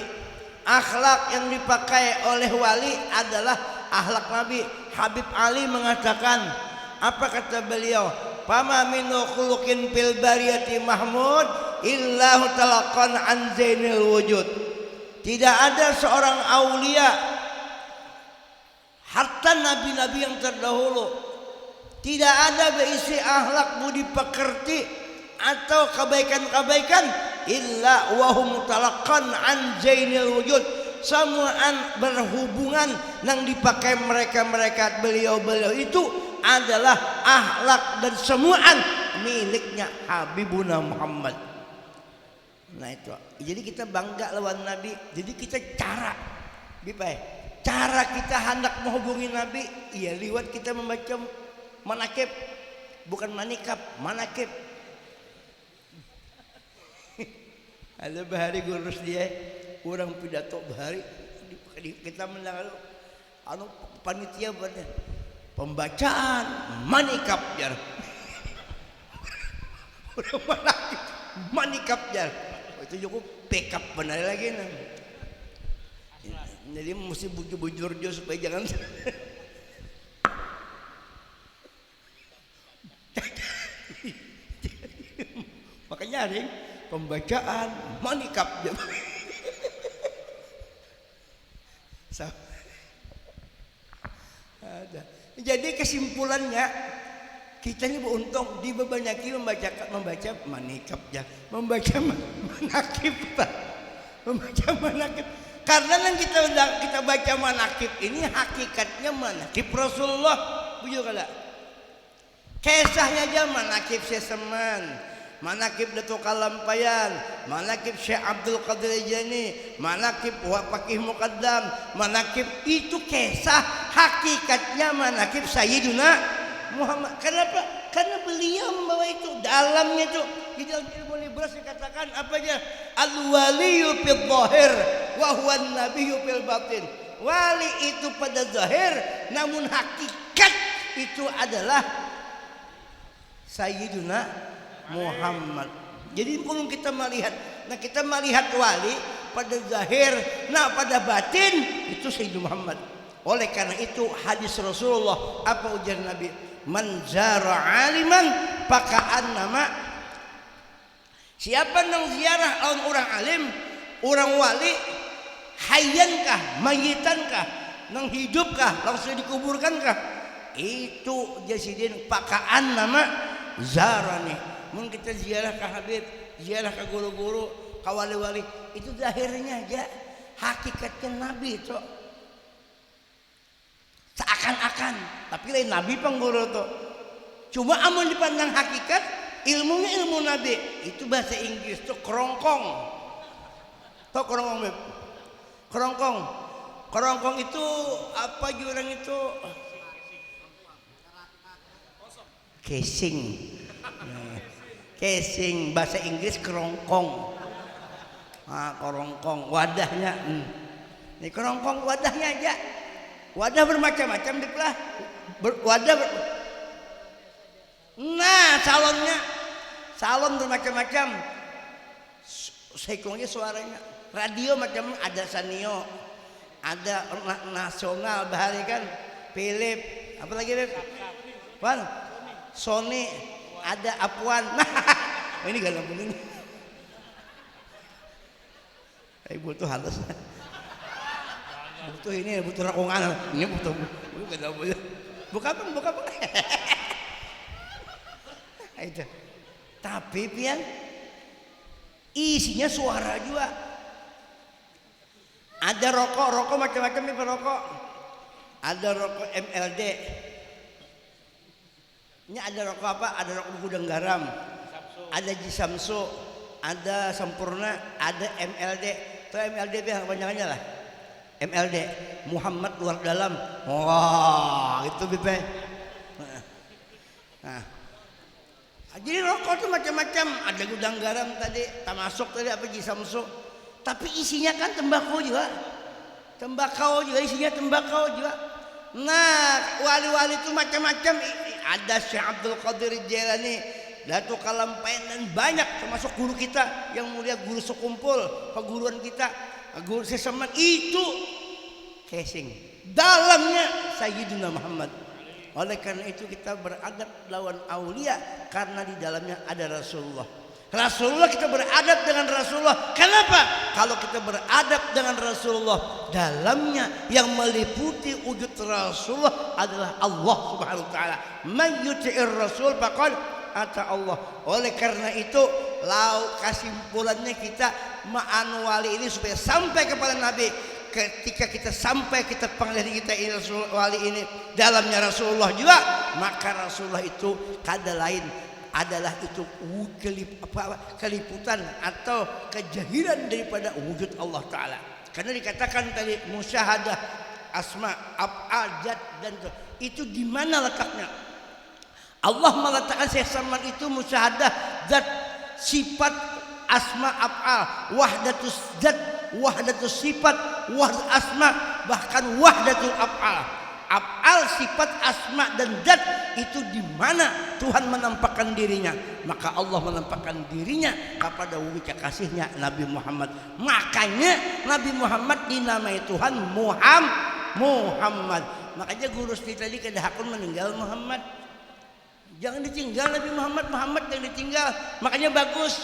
Akhlak yang dipakai oleh wali adalah akhlak Nabi. Habib Ali mengatakan, apa kata beliau? Fama minu khuluqin fil bariyati mahmud illahu talaqan an zainil wujud. Tidak ada seorang aulia hatta nabi-nabi yang terdahulu tidak ada berisi akhlak budi pekerti atau kebaikan-kebaikan illa wahum talaqan an zainil wujud. Semuaan berhubungan yang dipakai mereka beliau-beliau itu adalah akhlak dan semuaan miliknya Habibuna Muhammad. Nah itu, jadi kita bangga lawan Nabi. Jadi kita cara kita hendak menghubungi Nabi, iya lewat kita membaca manakib, bukan manikab, manakib. Ada bahari gurus dia, orang pidato bahari, kita mendengar anu panitia buatnya pembacaan manikab jar. Orang manikab jar. Itu cukup backup benar lagi nah. Jadi mesti bujur-bujur dia supaya jangan makanya ada pembacaan manikab dia. Ada. Jadi kesimpulannya kita ini beruntung dibebanyaki membaca manikab ya, membaca manakib, membaca manakib. Karena yang kita baca manakib ini hakikatnya manakib Rasulullah, bujur kada? Kisahnya aja manakib Seseman, manakib Datuk Kalampayan, manakib Syekh Abdul Qadir Jani, manakib Waqih Muqaddam, manakib itu kisah hakikatnya manakib Sayyiduna Muhammad. Kenapa? Karena beliau membawa itu dalamnya itu. Di dalam ilmu liberas dikatakan apa aja? Al-waliyu fil zahir wa huwa an-nabiyyu fil batin. Wali itu pada zahir, namun hakikat itu adalah Sayyiduna Muhammad. Jadi kalau kita melihat, kita melihat wali pada zahir, pada batin itu Sayyidina Muhammad. Oleh karena itu hadis Rasulullah apa ujar Nabi? Man zara aliman paka'an nama. Siapa yang ziarah orang alim, orang wali, hayyankah, mayitankah, nang hidupkah, langsung dikuburkankah? Itu jasidin paka'an nama zarani. Mun kita ziarah ke Habib, ziarah ke guru-guru, ke wali-wali, itu zahirnya aja, hakikatnya Nabi itu. Seakan-akan, tapi lain Nabi pengguru tuh. Cuma amun dipandang hakikat, ilmunya ilmu Nabi. Itu bahasa Inggris tuh kerongkong. Tau kerongkong Beb? Kerongkong. Kerongkong itu apa jurang itu? Casing. Casing bahasa Inggris kerongkong. Kerongkong wadahnya. Ini kerongkong wadahnya aja. Wadah bermacam-macam diplah. Nah, salon bermacam-macam. Sekulnya suaranya. Radio macam ada Sanio, ada nasional bahari kan, Philip, apa lagi Beb? Wan, Sony, ada Apuan. Nah, ini galau ini. Butuh halus. Butuh ini, butuh rakungan. Ini butuh buka apa? Itu. Tapi pian isinya suara juga. Ada rokok macam-macam nih rokok. Ada rokok MLD. Ini ada rokok apa? Ada rokok gudang garam. Ada Jisamsu, ada Sampurna, ada MLD. Tuh MLD yang panjangannya lah. MLD Muhammad luar dalam. Wah, itu Bipe. Nah. Jadi rokok tuh macam-macam, ada gudang garam tadi, termasuk tadi apa Jisamsu. Tapi isinya kan tembakau juga. Tembakau juga isinya tembakau juga. Nah, wali-wali itu macam-macam. Ada Syekh Abdul Qadir Jailani, Datuk Kalampayan dan banyak termasuk guru kita yang mulia guru sekumpul, perguruan kita. Guru Seseman itu casing dalamnya Sayyidina Muhammad. Oleh karena itu kita beradab lawan aulia karena di dalamnya ada Rasulullah. Rasulullah kita beradab dengan Rasulullah. Kenapa? Kalau kita beradab dengan Rasulullah, dalamnya yang meliputi wujud Rasulullah adalah Allah Subhanahu wa taala. Man yuti'ir Rasul faqad ata Allah. Oleh karena itu, kesimpulannya kita ma'anu wali ini supaya sampai kepada Nabi. ketika kita sampai kita panggil kita ini Rasul wali ini dalamnya Rasulullah juga, maka Rasulullah itu kada lain adalah itu keliputan atau kejahiran daripada wujud Allah Ta'ala. Karena dikatakan tadi musyahadah asma, af'al, zat dan itu di mana letaknya? Allah meletakkan sesaman itu musyahadah zat, sifat, asma, af'al, wahdatus zat, wahdatus sifat, wahdatus asma, bahkan wahdatul af'al. Af'al, sifat, asma dan zat itu di mana Tuhan menampakkan dirinya? Maka Allah menampakkan dirinya kepada wujud kasihnya Nabi Muhammad. Makanya Nabi Muhammad dinamai Tuhan Muhammad. Makanya guru tadi kada hakun meninggal Muhammad. Jangan ditinggal Nabi Muhammad, Muhammad yang ditinggal. Makanya bagus.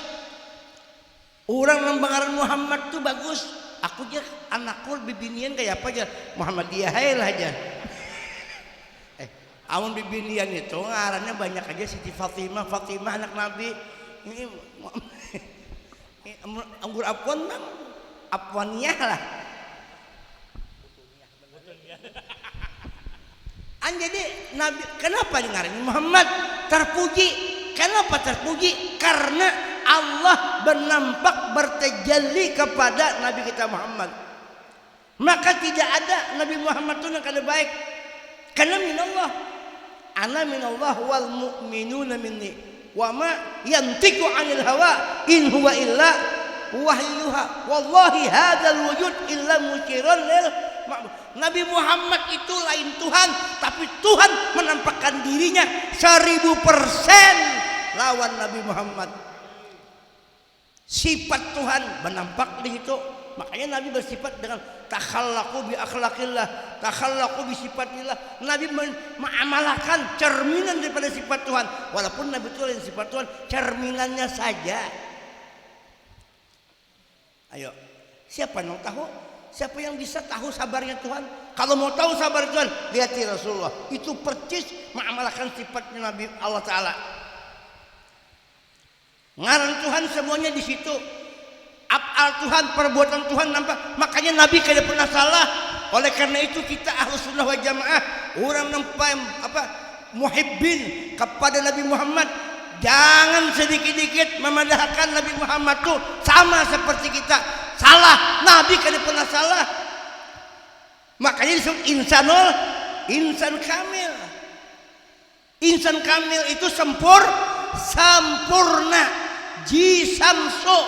Orang nembanggaran Muhammad tuh bagus. Aku aja anakku bibinian kayak apa aja Muhammadiyah lah aja. Amun bibinian itu ngarannya banyak aja Siti Fatimah anak Nabi. Ini anggur Afwan bang, Afwaniyah lah. Jadi Nabi kenapa ngarannya Muhammad terpuji? Kenapa terpuji? Karena Allah bernampak bertajalli kepada Nabi kita Muhammad. Maka tidak ada Nabi Muhammad itu yang kada baik. Karena minallah. Ana minallah wal mu'minuna minni. Wa ma yantiqu 'anil hawa in huwa illa wahyuha. Wallahi hadzal wujud illa musyiran lil Nabi Muhammad itu lain Tuhan, tapi Tuhan menampakkan dirinya 1000% lawan Nabi Muhammad. Sifat Tuhan menampak di situ. Makanya Nabi bersifat dengan takhallaqu bi akhlaqillah, takhallaqu bi sifatillah. Nabi mengamalkan cerminan daripada sifat Tuhan. Walaupun Nabi itu lain sifat Tuhan, cerminannya saja. Ayo, siapa yang tahu? Siapa yang bisa tahu sabarnya Tuhan? Kalau mau tahu sabar Tuhan, lihat Rasulullah. Itu percis mengamalkan sifatnya Nabi Allah Ta'ala. Ngaran Tuhan semuanya di situ. Af'al Tuhan, perbuatan Tuhan nampak. Makanya Nabi tidak pernah salah. Oleh karena itu kita Ahlus Sunnah wal Jamaah, orang nampak muhibbin kepada Nabi Muhammad, jangan sedikit-sedikit memadahkan Nabi Muhammad itu sama seperti kita. Salah, Nabi tidak pernah salah. Makanya disebut insan kamil. Insan kamil itu sempurna, jisamso,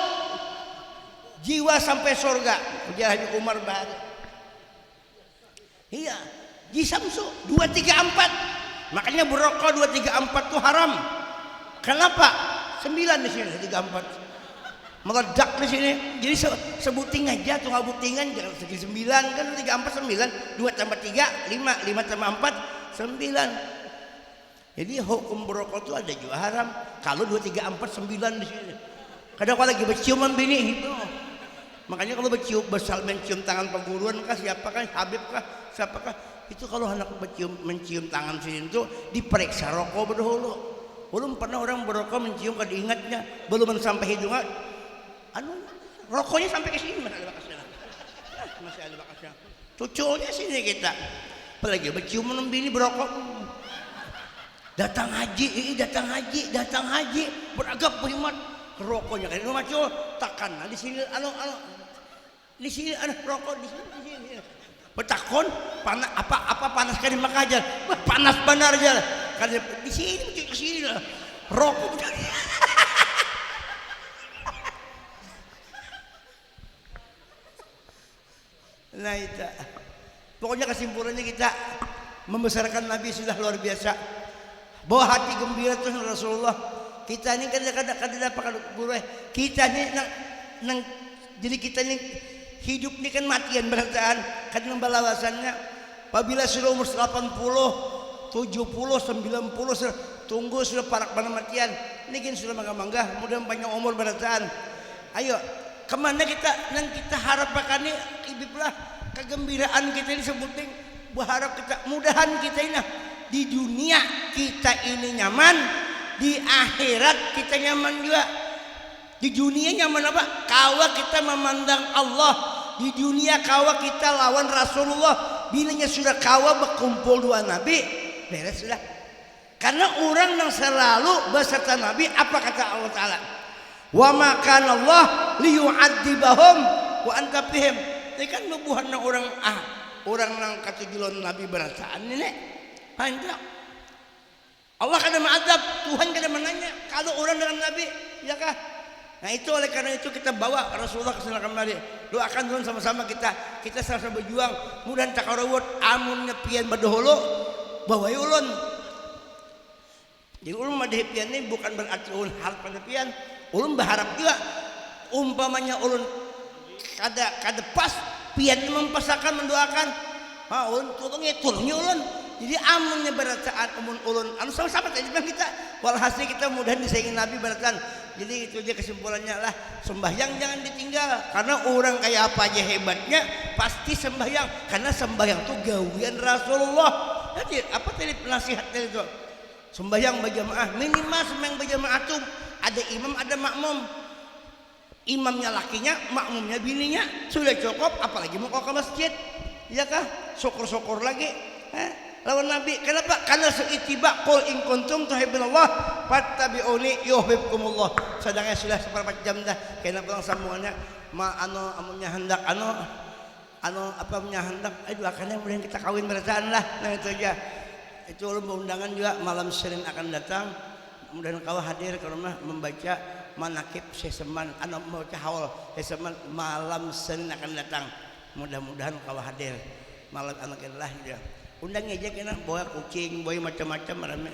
jiwa sampai surga. Ujar Haji Umar Bahari. Iya, jisamso 234. Makanya berokok 234 itu haram. Kenapa? 9 di sini 34. Meledak di sini. Jadi sebuting aja tuh ngabutingan jangan segi 9 kan 34 9, 2 tambah 3 5, 5 tambah 4 9. Jadi hukum berokok itu ada juga haram. Kalau 2 3 4 9 di sini. Kadang kalau lagi berciuman bini itu. Makanya kalau mencium tangan perguruan kah siapakah Habib kah siapakah itu kalau anak mencium tangan sini itu diperiksa rokok berdahulu. Belum pernah orang berokok mencium kada ingatnya, belum sampai hidungnya. Rokoknya sampai ke sini masih ada bakasnya. Masih ada bakasnya. Cucunya sini kita. Apalagi berciuman bini berokok. Datang haji, beragap berhemat. Rokoknya kan rumah cuy, takkan di sini di sini ada rokok di sini. Bertakon panas apa panas kan di Makkah aja. Wah, panas benar aja. Kan di sini ke sini lah. Rokok. Nah itu. Pokoknya kesimpulannya kita membesarkan Nabi sudah luar biasa. Bawa hati gembira tuh Rasulullah. Kita ini kadang-kadang dapat buruk. Kita ini jadi kita ini hidup ini kan matian berataan. Kadang balawasannya. Apabila sudah umur 80, 70, 90, tunggu sudah parak pada matian. Ini kan sudah mangga-mangga. Mudah panjang umur berataan. Ayo, kemana kita yang kita harapkan ini ibiblah kegembiraan kita ini sebuting berharap kita mudahan kita ini di dunia kita ini nyaman, di akhirat kita nyaman juga. Di dunia nyaman apa? Kalau kita memandang Allah Di dunia kawa kita lawan Rasulullah, bilanya sudah kawa berkumpul dua nabi, beres sudah. Karena orang yang selalu beserta nabi, apa kata Allah Ta'ala? Wa ma kana Allah liyu'adzibahum wa anta fihim. Ini kan nubuhan orang orang yang katujulun nabi berasaan ini. Hanya Allah kada mengadab, Tuhan kada menanya kalau orang dengan nabi, ya kah? Nah itu oleh karena itu kita bawa Rasulullah ke sana kembali. Doakan Tuhan sama-sama kita sama-sama berjuang. Mudah takarawut amun nyepian badoholo bawa ulun. Jadi ulun madahipian ini bukan berarti ulun harap penyepian. Ulun berharap juga umpamanya ulun kada pas pian mempasakan mendoakan. Ulun tulungi ulun. Jadi amunnya berataan umun ulun anu sama-sama tadi bilang kita walhasil kita mudahan disaingin Nabi berataan. Jadi itu aja kesimpulannya lah, sembahyang jangan ditinggal karena orang kayak apa aja hebatnya pasti sembahyang karena sembahyang itu gawian Rasulullah. Jadi apa tadi nasihatnya itu? Sembahyang berjamaah minimal sembahyang berjamaah tuh ada imam ada makmum. Imamnya lakinya, makmumnya bininya sudah cukup apalagi mau ke masjid. Iya kah? Syukur-syukur lagi. Lawan Nabi. Kenapa? Karena seitiba qul in kuntum tuhibbunallah fattabi'uni yuhibbukumullah. Sedangkan sudah seperempat jam dah. Kenapa lang sambungannya? Amunnya hendak apa punya hendak? Doakannya kemudian kita kawin berataan lah. Nah itu aja. Itu ulun undangan juga malam Senin akan datang. Kemudian kau hadir ke rumah membaca manakib seseman membaca haul seseman malam Senin akan datang. Mudah-mudahan kau hadir malam anak lah dia. Undang aja kena bawa kucing, bawa macam-macam rame.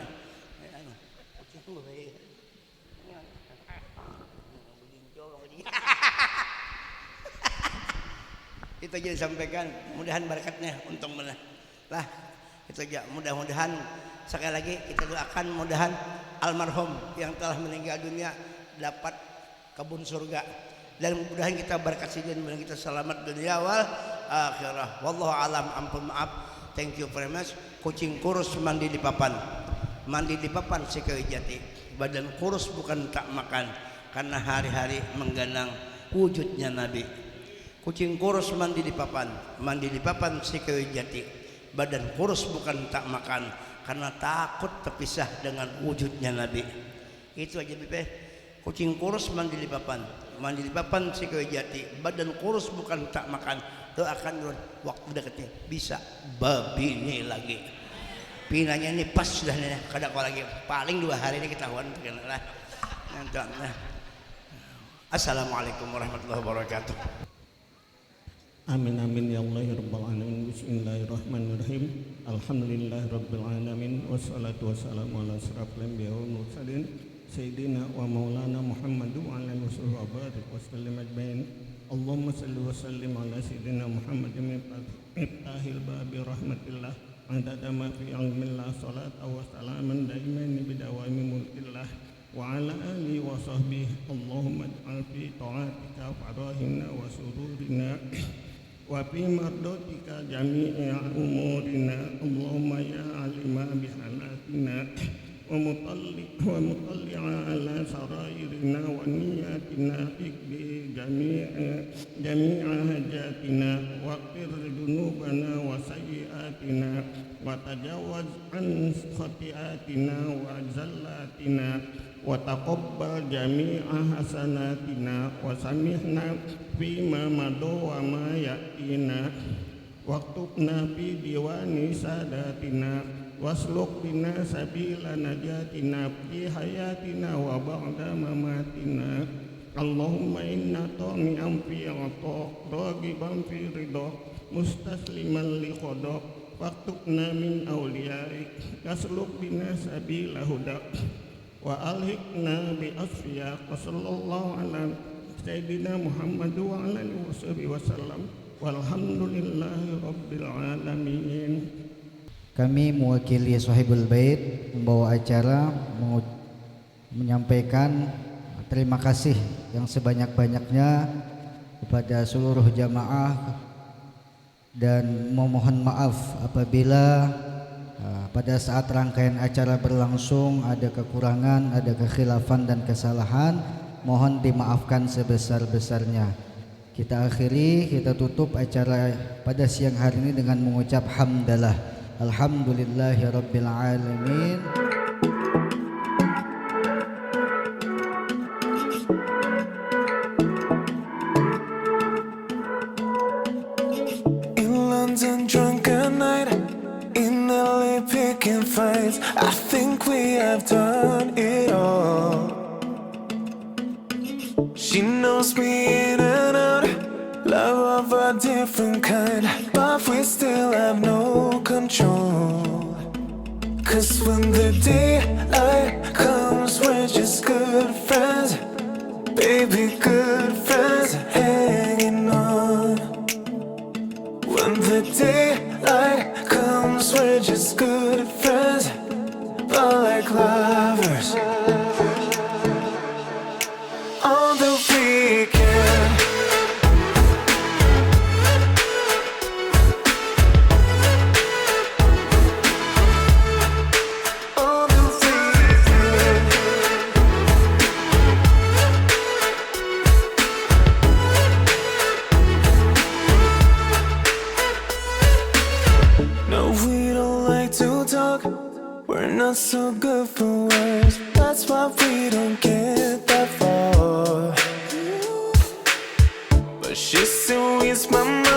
Itu aja disampaikan. Mudahan berkatnya untung mana. Lah, itu aja. Mudah-mudahan sekali lagi kita doakan mudahan almarhum yang telah meninggal dunia dapat kebun surga. Dan mudahan kita berkat sidin, mudahan kita selamat dunia wal akhirah. Wallahu alam, ampun maaf. Thank you very much. Kucing kurus mandi di papan sekali jati. Badan kurus bukan tak makan karena hari-hari mengganang wujudnya Nabi. Kucing kurus mandi di papan sekali jati. Badan kurus bukan tak makan karena takut terpisah dengan wujudnya Nabi. Itu aja Bipe. Kucing kurus mandi di papan sekali jati. Badan kurus bukan tak makan. Doakan waktu dekatnya bisa babini lagi. Pinanya ini pas sudah nih kada kau lagi paling 2 hari ini ketahuan lah. Nah. Assalamualaikum warahmatullahi wabarakatuh. Amin amin ya Allah ya rabbal alamin. Bismillahirrahmanirrahim. Alhamdulillahirabbil alamin wassalatu wassalamu ala asyrafil anbiya'i wal mursalin sayyidina wa maulana Muhammad wa ala alihi wa sallam ajmain. Allahumma salli wa sallim ala sayyidina Muhammad miftahil babi rahmatillah adada ma fi ilmillah salata wa salaman daiman bidawami mulkillah wa ala alihi wa sahbihi. Allahumma ij'al fi ta'atika farahina wa sururina wa fi mardatika jami'a umurina. Allahumma ya alima bihalatina wa mutalli'a ala sarairina wa niyatina ikbi jami'a hajatina waqfir dunubana wa sayyiatina wa tajawaz an khati'atina wa zallatina wa taqabbal jami'a hasanatina wa samihna fima madu wa ma ya'tina waktubna fi diwani sadatina wasluk bina sabila najatina fi hayatina wa ba'da mamatina. Allahumma inna ta'mi'an fi ata ragiban fi ridha mustasliman li qada waktubna min awliyaik yasluk bina sabila huda wa alhiqna bi asfiya sallallahu ala sayyidina Muhammad wa ala alihi wasallam walhamdulillahi rabbil alamin. Kami mewakili Sahibul Bait membawa acara menyampaikan terima kasih yang sebanyak-banyaknya kepada seluruh jamaah dan memohon maaf apabila pada saat rangkaian acara berlangsung ada kekurangan, ada kekhilafan dan kesalahan, mohon dimaafkan sebesar-besarnya. kita akhiri, kita tutup acara pada siang hari ini dengan mengucap hamdalah. Alhamdulillahirabbil alamin. In London, drunk at night, in LA, picking fights. I think we have done it all. She knows me in and out, love of a different kind, but we still have no control. 'Cause when the daylight comes, we're just good friends, baby, good friends, hanging on. When the daylight comes, we're just good friends, but like lovers on the weekend. On the weekend. No, we don't like to talk. We're not so good for words. That's why we don't get that far. But she still reads my mind.